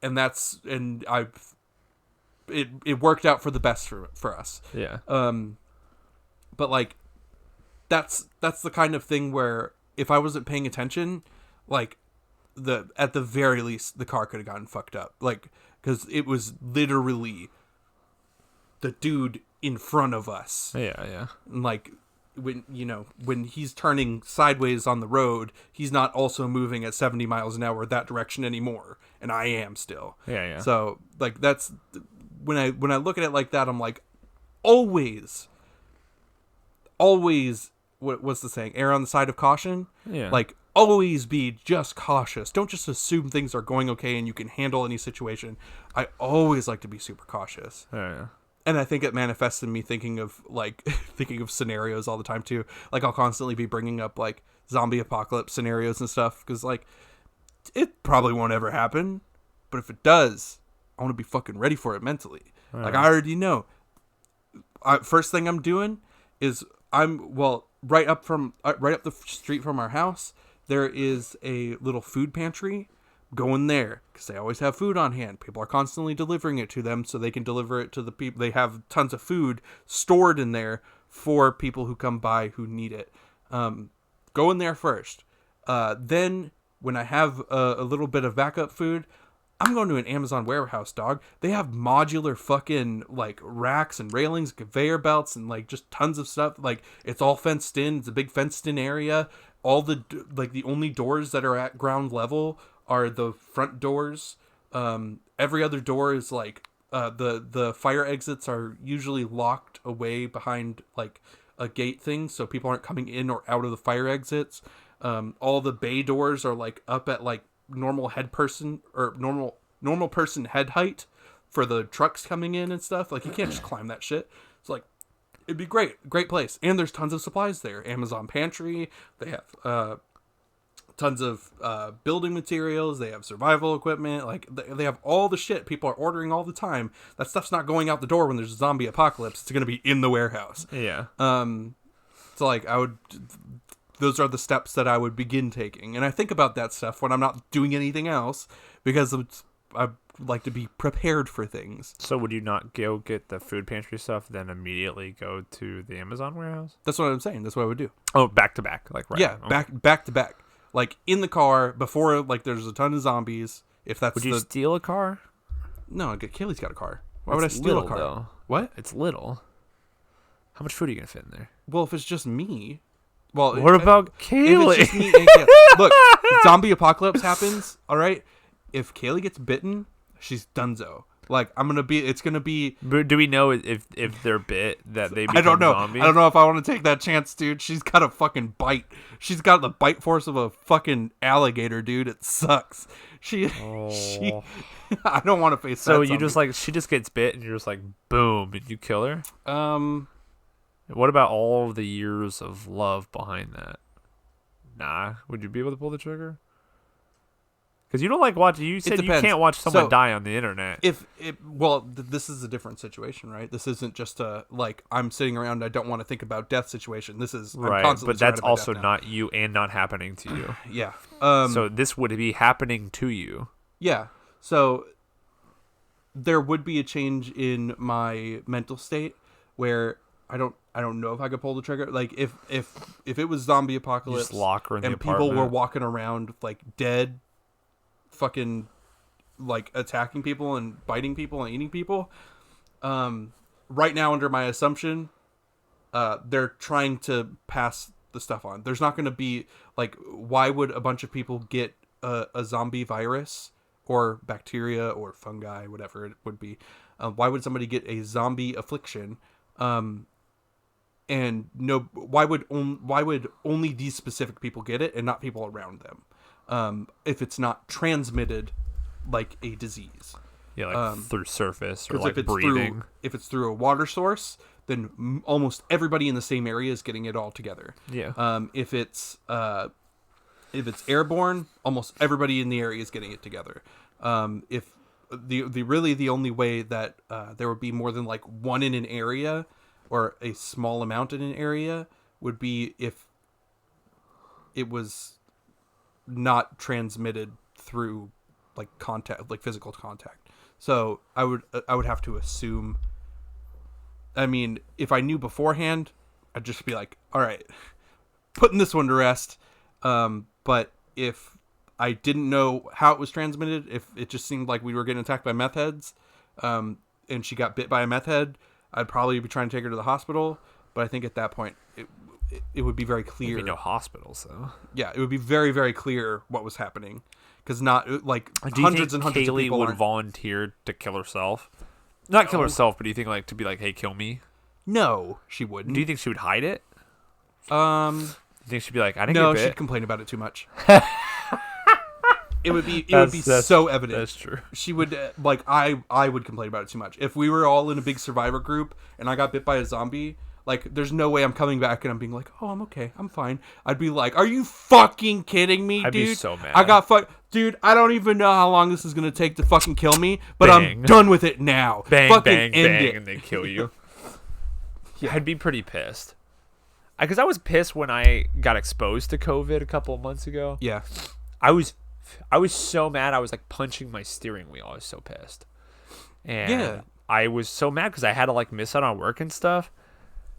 and it worked out for the best for us. Yeah. But like that's the kind of thing where if I wasn't paying attention, like at the very least the car could have gotten fucked up, like because it was literally the dude in front of us. Yeah. And like when he's turning sideways on the road, he's not also moving at 70 miles an hour that direction anymore, and I am still. Yeah. So like that's when I look at it like that, I'm like, always what's the saying? Err on the side of caution. Yeah. Like always be just cautious. Don't just assume things are going okay and you can handle any situation. I always like to be super cautious. Yeah. And I think it manifests in me thinking of scenarios all the time too. Like I'll constantly be bringing up like zombie apocalypse scenarios and stuff because like it probably won't ever happen, but if it does, I want to be fucking ready for it mentally. Like I already know. First thing I'm doing is right up the street from our house. There is a little food pantry. Going there because they always have food on hand. People are constantly delivering it to them so they can deliver it to the people. They have tons of food stored in there for people who come by who need it. Go in there first. Then when I have a little bit of backup food, I'm going to an Amazon warehouse, dog. They have modular fucking like racks and railings, conveyor belts, and like just tons of stuff. Like it's all fenced in. It's a big fenced in area. All the only doors that are at ground level are the front doors. Every other door is like the fire exits are usually locked away behind like a gate thing, so people aren't coming in or out of the fire exits. All the bay doors are like up at like normal person head height for the trucks coming in and stuff. Like you can't just climb that shit. It's like it'd be great place, and there's tons of supplies there. Amazon pantry. They have tons of building materials. They have survival equipment. Like they have all the shit people are ordering all the time. That stuff's not going out the door when there's a zombie apocalypse. It's gonna be in the warehouse. Yeah. So like those are the steps that I would begin taking, and I think about that stuff when I'm not doing anything else because I like to be prepared for things. So would you not go get the food pantry stuff, then immediately go to the Amazon warehouse? That's what I'm saying. That's what I would do. Oh, back to back, like right. Yeah, Okay. back to back. Like in the car before like there's a ton of zombies. If that's Would you steal a car? No, Kaylee's got a car. Why would I steal a car? Though. What? It's little. How much food are you gonna fit in there? Well, if it's just me. Well, what about Kaylee? If it's just me and Kaylee. Look, zombie apocalypse happens. All right. If Kaylee gets bitten, she's donezo. Like it's gonna be. But do we know if they're bit that they become I don't know. zombie? I don't know if I want to take that chance, dude. She's got a fucking bite. She's got the bite force of a fucking alligator, dude. It sucks. She. I don't want to face that. So you zombie. just like she just gets bit and you're just like boom and you kill her. Um. What about all of the years of love behind that? Nah, would you be able to pull the trigger? Because you don't like watching. You said you can't watch someone die on the internet. This is a different situation, right? This isn't just a like I'm sitting around. I don't want to think about death situation. This is right, I'm constantly but that's surrounded by also death now. not you and not happening to you. Yeah. So this would be happening to you. Yeah. So there would be a change in my mental state where I don't know if I could pull the trigger. Like if it was zombie apocalypse, just lock her in the and people were walking around like dead, fucking like attacking people and biting people and eating people. Right now, under my assumption, they're trying to pass the stuff on. There's not going to be like, why would a bunch of people get a zombie virus or bacteria or fungi, whatever it would be? Why would somebody get a zombie affliction? And no, why would only these specific people get it and not people around them? If it's not transmitted like a disease. Yeah, like through surface or like if it's breathing. If it's through a water source, then almost everybody in the same area is getting it all together. Yeah. If it's airborne, almost everybody in the area is getting it together. If the only way that there would be more than like one in an area or a small amount in an area would be if it was not transmitted through like contact, like physical contact. So I would have to assume. I mean, if I knew beforehand, I'd just be like, all right, putting this one to rest. But if I didn't know how it was transmitted, if it just seemed like we were getting attacked by meth heads, and she got bit by a meth head, I'd probably be trying to take her to the hospital. But I think at that point, it would be very clear. There'd be no hospitals, though. Yeah, it would be very, very clear what was happening. Because not like do hundreds you think and hundreds Kaylee of people would volunteer to kill herself? Not kill herself, but do you think like to be like, hey, kill me? No, she wouldn't. Do you think she would hide it? You You think she'd be like, I didn't no, get bit? she'd complain about it too much. It would be so evident. That's true. She would like I would complain about it too much. If we were all in a big survivor group and I got bit by a zombie, like there's no way I'm coming back and I'm being like, oh, I'm okay, I'm fine. I'd be like, are you fucking kidding me, dude? I'd be so mad. I got dude. I don't even know how long this is gonna take to fucking kill me, but Bang. I'm done with it now. Bang, fucking bang, end bang, it. and they kill you. Yeah. I'd be pretty pissed. Because I was pissed when I got exposed to COVID a couple of months ago. Yeah. I was so mad. I was like punching my steering wheel. I was so pissed. And Yeah. I was so mad because I had to like miss out on work and stuff.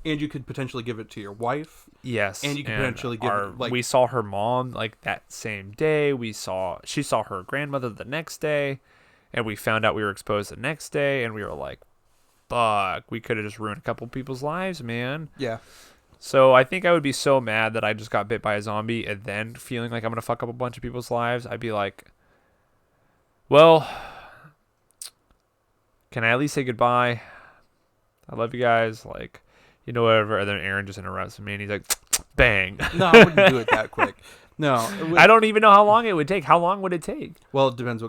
And you could potentially give it to your wife. Yes. And you could potentially give it, like, we saw her mom like that same day. She saw her grandmother the next day, and we found out we were exposed the next day, and we were like, fuck, we could have just ruined a couple people's lives, man. Yeah. So I think I would be so mad that I just got bit by a zombie and then feeling like I'm going to fuck up a bunch of people's lives. I'd be like, well, can I at least say goodbye? I love you guys. Like, you know, whatever. And then Aaron just interrupts me and he's like, bang. No, I wouldn't do it that quick. No. I don't even know how long it would take. How long would it take? Well, it depends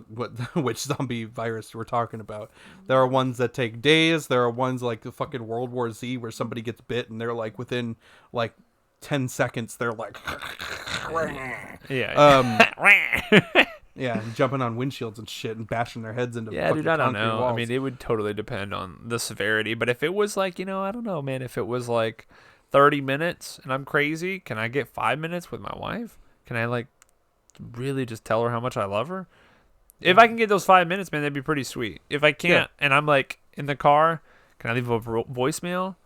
which zombie virus we're talking about. There are ones that take days. There are ones like the fucking World War Z where somebody gets bit and they're like within like 10 seconds they're like Yeah. yeah, and jumping on windshields and shit and bashing their heads into Yeah, fucking dude, I don't concrete know. walls. I mean, it would totally depend on the severity. But if it was like, I don't know, man. If it was like 30 minutes and I'm crazy, can I get 5 minutes with my wife? Can I like really just tell her how much I love her? If I can get those 5 minutes, man, that'd be pretty sweet. If I can't, and I'm like in the car, can I leave a voicemail?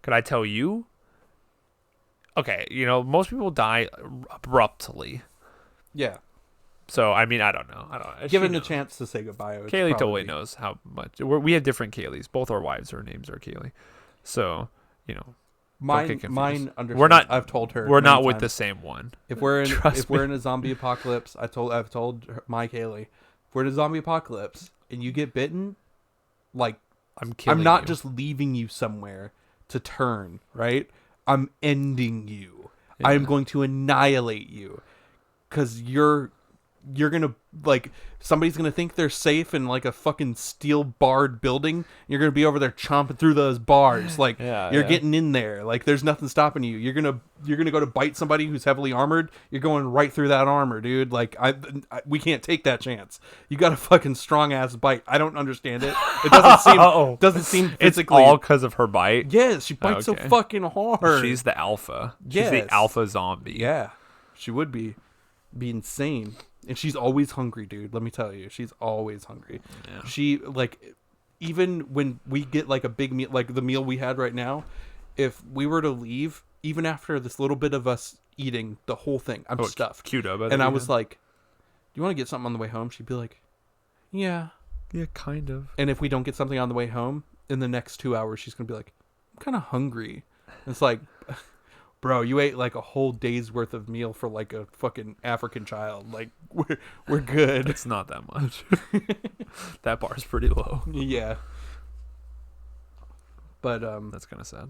Could I tell you? Okay, most people die abruptly. Yeah. So, I mean, I don't know. Given a chance to say goodbye. Kaylee totally knows how much. We have different Kayleys. Both our wives, her names are Kaylee. So, Mine understands. We're not. I've told her. We're not many with times. the same one. If we're in a zombie apocalypse, I've told my Kaylee, if we're in a zombie apocalypse and you get bitten, like, I'm killing I'm not you. just leaving you somewhere to turn, right? I'm ending you. Yeah. I'm going to annihilate you. Because you're gonna, like, somebody's gonna think they're safe in like a fucking steel barred building. You're gonna be over there chomping through those bars, like, you're getting in there, like there's nothing stopping you. You're gonna go to bite somebody who's heavily armored. You're going right through that armor, dude. Like, we can't take that chance. You got a fucking strong ass bite. I don't understand it. It doesn't seem physically. It's all because of her bite. Yes, she bites so fucking hard. She's the alpha. She's Yes. the alpha zombie. Yeah, she would be insane. And she's always hungry, dude. Let me tell you, she's always hungry. Yeah. She, like, even when we get like a big meal, like the meal we had right now, if we were to leave, even after this little bit of us eating the whole thing, I'm stuffed. Cute up. And I was like, "Do you want to get something on the way home?" She'd be like, "Yeah." Yeah, kind of. And if we don't get something on the way home, in the next 2 hours, she's gonna be like, "I'm kind of hungry." And it's like, bro, you ate like a whole day's worth of meal for like a fucking African child. Like, we're good. It's not that much. That bar's pretty low. Yeah. But That's kind of sad.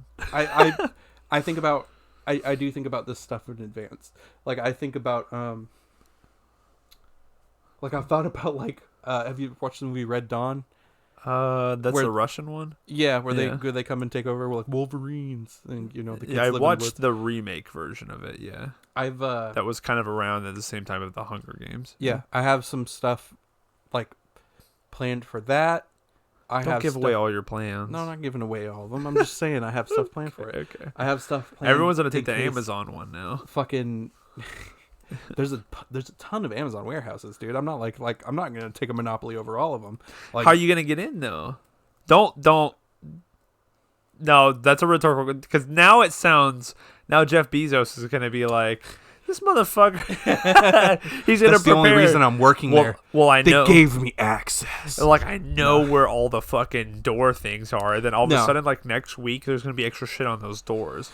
I think about I do think about this stuff in advance. Like, I think about like, I've thought about, like, have you watched the movie Red Dawn? That's the Russian one. Yeah, where they come and take over. We're like Wolverines, and the kids I live watched the remake version of it. Yeah, I've that was kind of around at the same time as the Hunger Games. Yeah, I have some stuff like planned for that. Don't give away all your plans. No, I'm not giving away all of them. I'm just saying I have stuff planned for it. Okay. I have stuff planned. Everyone's gonna take the Amazon one now. Fucking. There's a ton of Amazon warehouses, dude. I'm not like I'm not gonna take a monopoly over all of them. Like, how are you gonna get in though? Don't. No, that's a rhetorical. Because now it sounds. Now Jeff Bezos is gonna be like, this motherfucker. He's gonna. That's the only reason I'm working there. Well, I know they gave me access. Like, I know where all the fucking door things are, and then all of a sudden, like next week, there's gonna be extra shit on those doors.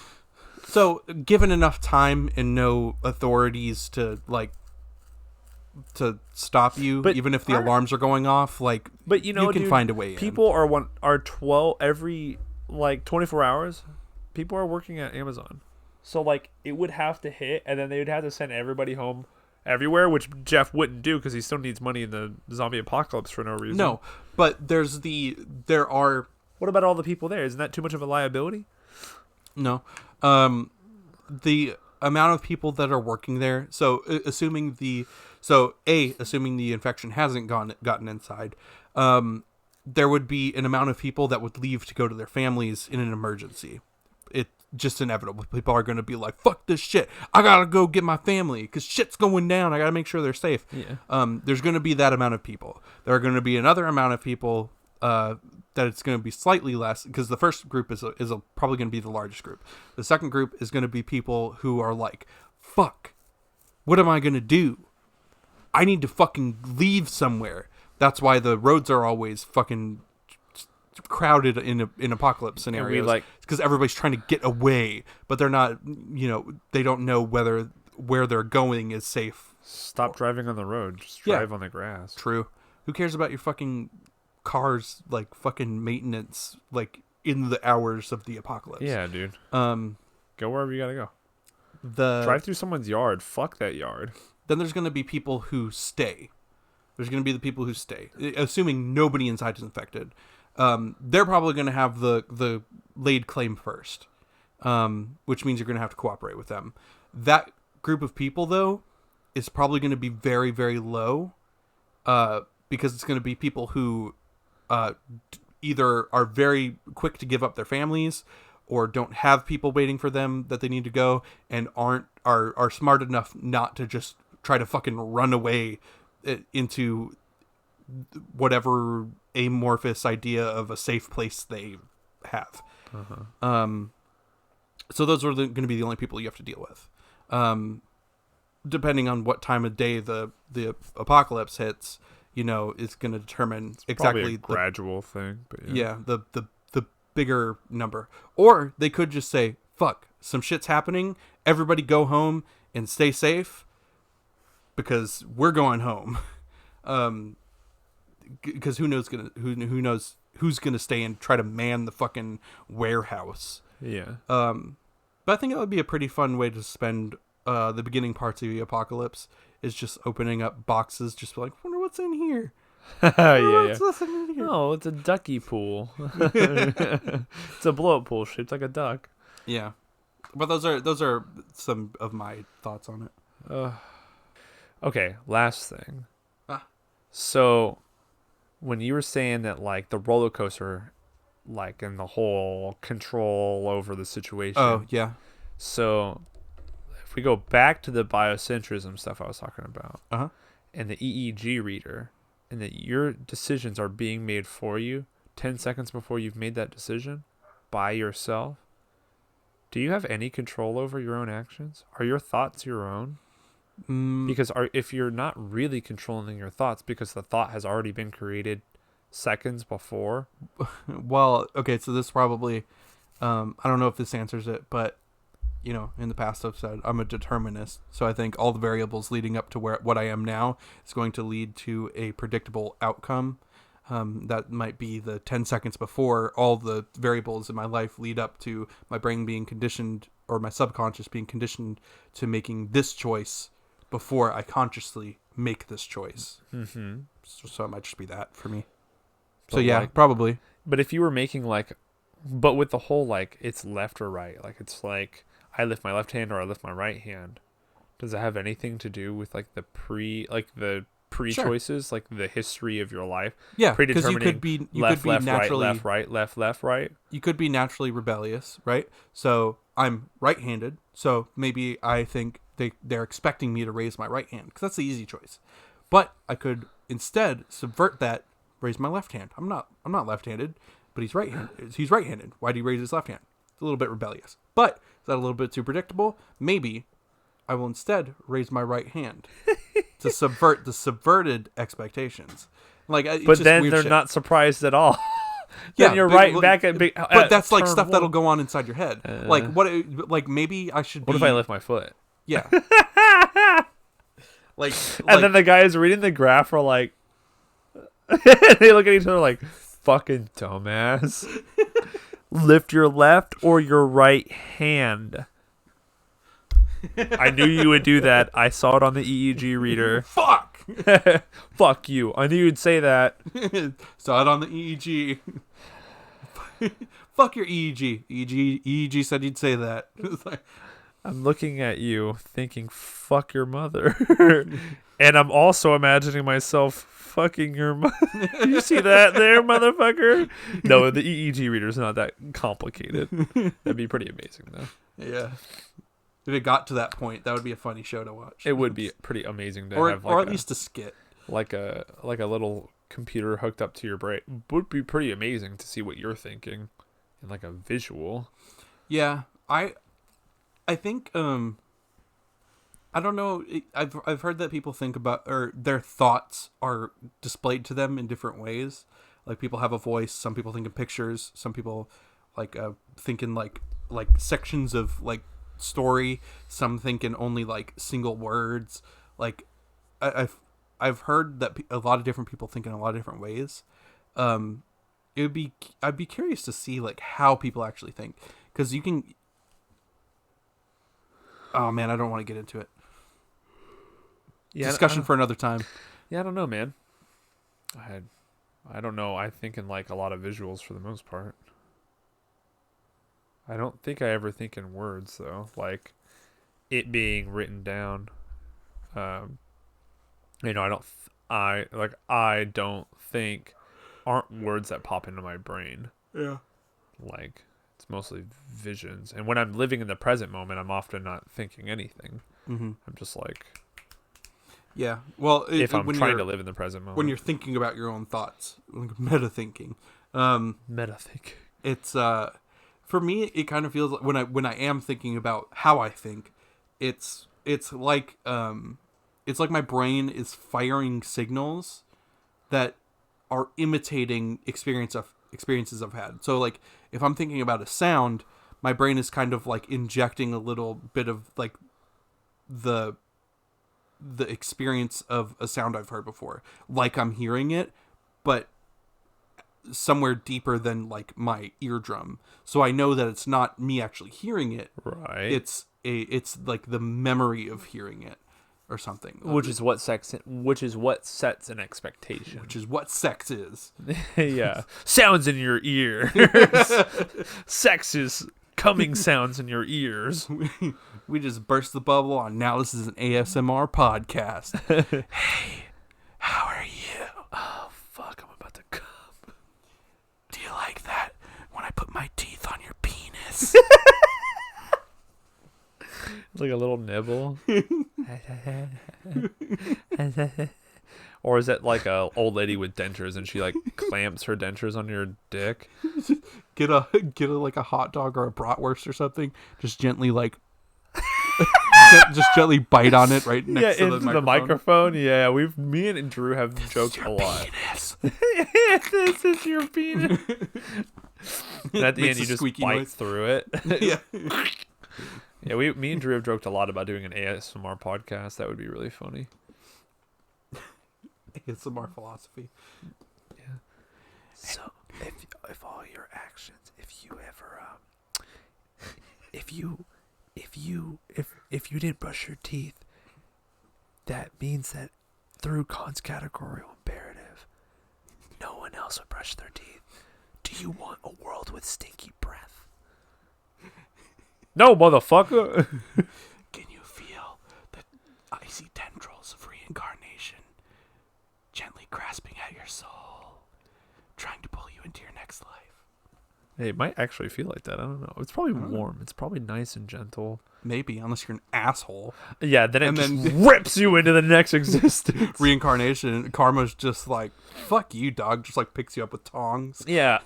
So, given enough time and no authorities to stop you, even if the alarms are going off, like, but you can find a way. People are 12 every 24 hours. People are working at Amazon, so like it would have to hit, and then they would have to send everybody home everywhere, which Jeff wouldn't do because he still needs money in the zombie apocalypse for no reason. No, but there are. What about all the people there? Isn't that too much of a liability? No. The amount of people that are working there. So assuming the infection hasn't gotten inside, there would be an amount of people that would leave to go to their families in an emergency. It's just inevitable. People are going to be like, fuck this shit. I got to go get my family because shit's going down. I got to make sure they're safe. Yeah. There's going to be that amount of people. There are going to be another amount of people that it's going to be slightly less, because the first group is probably going to be the largest group. The second group is going to be people who are like, fuck, what am I going to do? I need to fucking leave somewhere. That's why the roads are always fucking crowded in apocalypse scenarios. It's because everybody's trying to get away, but they're not, they don't know where they're going is safe. Stop driving on the road. Just drive on the grass. True. Who cares about your fucking cars, like fucking maintenance, like in the hours of the apocalypse? Yeah, dude. Go wherever you gotta go. Drive through someone's yard. Fuck that yard. Then there's gonna be people who stay. There's gonna be the people who stay, assuming nobody inside is infected. They're probably gonna have the laid claim first, which means you're gonna have to cooperate with them. That group of people, though, is probably gonna be very, very low, because it's gonna be people who either are very quick to give up their families, or don't have people waiting for them that they need to go, and are smart enough not to just try to fucking run away into whatever amorphous idea of a safe place they have. So those are going to be the only people you have to deal with. Depending on what time of day the apocalypse hits, is going to determine exactly a gradual thing. But the bigger number. Or they could just say, fuck, some shit's happening, everybody go home and stay safe because we're going home. Because who knows who's gonna stay and try to man the fucking warehouse. Yeah. But I think it would be a pretty fun way to spend the beginning parts of the apocalypse is just opening up boxes, just be like, wonder what's in here. Yeah. What's in here? Oh, it's a ducky pool. It's a blow up pool shaped like a duck. Yeah, but those are some of my thoughts on it. Okay, last thing. Ah. So, when you were saying that, like, the roller coaster, like, and the whole control over the situation. Oh, yeah. So, if we go back to the biocentrism stuff I was talking about, Uh-huh. and the EEG reader, and that your decisions are being made for you 10 seconds before you've made that decision by yourself, do you have any control over your own actions? Are your thoughts your own? Because if you're not really controlling your thoughts because the thought has already been created seconds before. Well, okay, so this probably, I don't know if this answers it, but, you know, in the past I've said I'm a determinist. So I think all the variables leading up to what I am now is going to lead to a predictable outcome. That might be the 10 seconds before all the variables in my life lead up to my brain being conditioned or my subconscious being conditioned to making this choice before I consciously make this choice. Mm-hmm. So it might just be that for me. But so yeah, like, probably. But if you were making like, but with the whole like it's left or right, like it's like I lift my left hand or I lift my right hand, does it have anything to do with like the pre-choices, like the history of your life? Yeah, because you could be naturally left, right. You could be naturally rebellious, right? So I'm right-handed, so maybe I think they're expecting me to raise my right hand because that's the easy choice. But I could instead subvert that, raise my left hand. I'm not left-handed, but he's right-handed. He's right-handed. Why do you raise his left hand? It's a little bit rebellious. But is that a little bit too predictable? Maybe I will instead raise my right hand to subvert the subverted expectations. Like, but then they're not surprised at all. Then you're right back at big. But that's like stuff that'll go on inside your head. Like what? Like maybe I should. What if I lift my foot? Yeah. And then the guys reading the graph are like, they look at each other like, "Fucking dumbass." Lift your left or your right hand. I knew you would do that. I saw it on the EEG reader. Fuck. Fuck you. I knew you'd say that. Saw it on the EEG. Fuck your EEG. EEG said you'd say that. I'm looking at you thinking, fuck your mother. And I'm also imagining myself fucking your mother. You see that there, motherfucker? No, the EEG reader's not that complicated. That'd be pretty amazing, though. Yeah. If it got to that point, that would be a funny show to watch. It would be pretty amazing to have, or at least a skit, like a little computer hooked up to your brain. Would be pretty amazing to see what you're thinking in like a visual. Yeah, I think I don't know. I've heard that people think about, or their thoughts are displayed to them in different ways. Like people have a voice. Some people think in pictures. Some people like think in like sections of like story. Some think in only like single words. Like I've heard that a lot of different people think in a lot of different ways. I'd be curious to see like how people actually think, because you can. Oh man, I don't want to get into it. Yeah, discussion for another time. Yeah, I don't know, man. I don't know. I think in like a lot of visuals for the most part. I don't think I ever think in words though, like it being written down. I don't think aren't words that pop into my brain. Yeah. Like it's mostly visions, and when I'm living in the present moment, I'm often not thinking anything. Mm-hmm. I'm just like. Yeah, well, if I'm trying to live in the present moment, when you're thinking about your own thoughts, like meta thinking, it's for me, it kind of feels like when I am thinking about how I think, it's like my brain is firing signals that are imitating experiences I've had. So like if I'm thinking about a sound, my brain is kind of like injecting a little bit of like the experience of a sound I've heard before, like I'm hearing it, but somewhere deeper than like my eardrum, so I know that it's not me actually hearing it. Right. It's like the memory of hearing it or something. Which is what sets an expectation. Which is what sex is. Yeah. Sounds in your ears. Sex is coming sounds in your ears. We just burst the bubble on now this is an ASMR podcast. Hey, how are you? Oh, fuck, I'm about to come. Do you like that when I put my teeth on your penis? It's like a little nibble. Or is it like a old lady with dentures and she like clamps her dentures on your dick? Get a like a hot dog or a bratwurst or something. Just gently like just gently bite on it right next to the microphone. Yeah, me and Drew have joked a lot. Penis. This is your penis. And at the end, you just bite noise through it. Yeah. Yeah, me and Drew have joked a lot about doing an ASMR podcast. That would be really funny. ASMR philosophy. Yeah. So, if all your actions, if you ever, if you didn't brush your teeth, that means that through Kant's categorical imperative, no one else would brush their teeth. Do you want a world with stinky breath? No, motherfucker. Can you feel the icy tendrils of reincarnation gently grasping at your soul, trying to pull you into your next life? Hey, it might actually feel like that. I don't know. It's probably warm. It's probably nice and gentle. Maybe, unless you're an asshole. Yeah, then it just rips you into the next existence. Reincarnation, karma's just like, fuck you, dog. Just like picks you up with tongs. Yeah.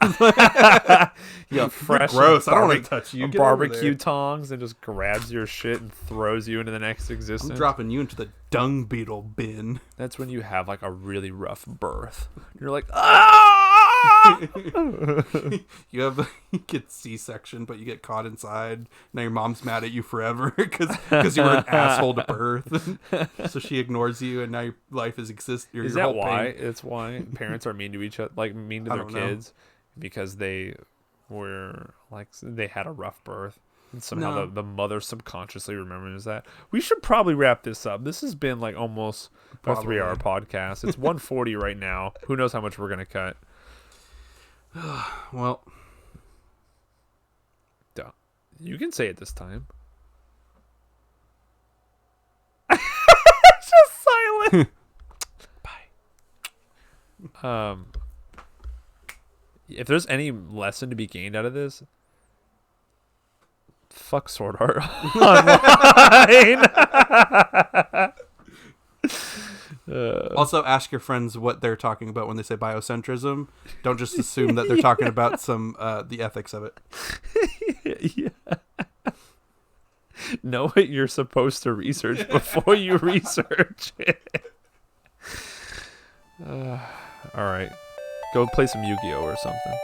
Yeah, fresh. Gross. I don't want to touch you. Barbecue tongs and just grabs your shit and throws you into the next existence. I'm dropping you into the dung beetle bin. That's when you have like a really rough birth. You're like, ah! You get C-section, but you get caught inside. Now your mom's mad at you forever because you were an asshole to birth. So she ignores you, and now your life is Is that why? It's why parents are mean to each other, like mean to their kids, because they were like they had a rough birth. And somehow the mother subconsciously remembers that. We should probably wrap this up. This has been like almost a 3-hour podcast. It's 1:40 right now. Who knows how much we're gonna cut? Well, you can say it this time. It's just silent. Bye. If there's any lesson to be gained out of this, fuck Sword Art Online. Also, ask your friends what they're talking about when they say biocentrism. Don't just assume that they're talking about the ethics of it. Yeah. Know what you're supposed to research before you research it. All right. Go play some Yu-Gi-Oh or something.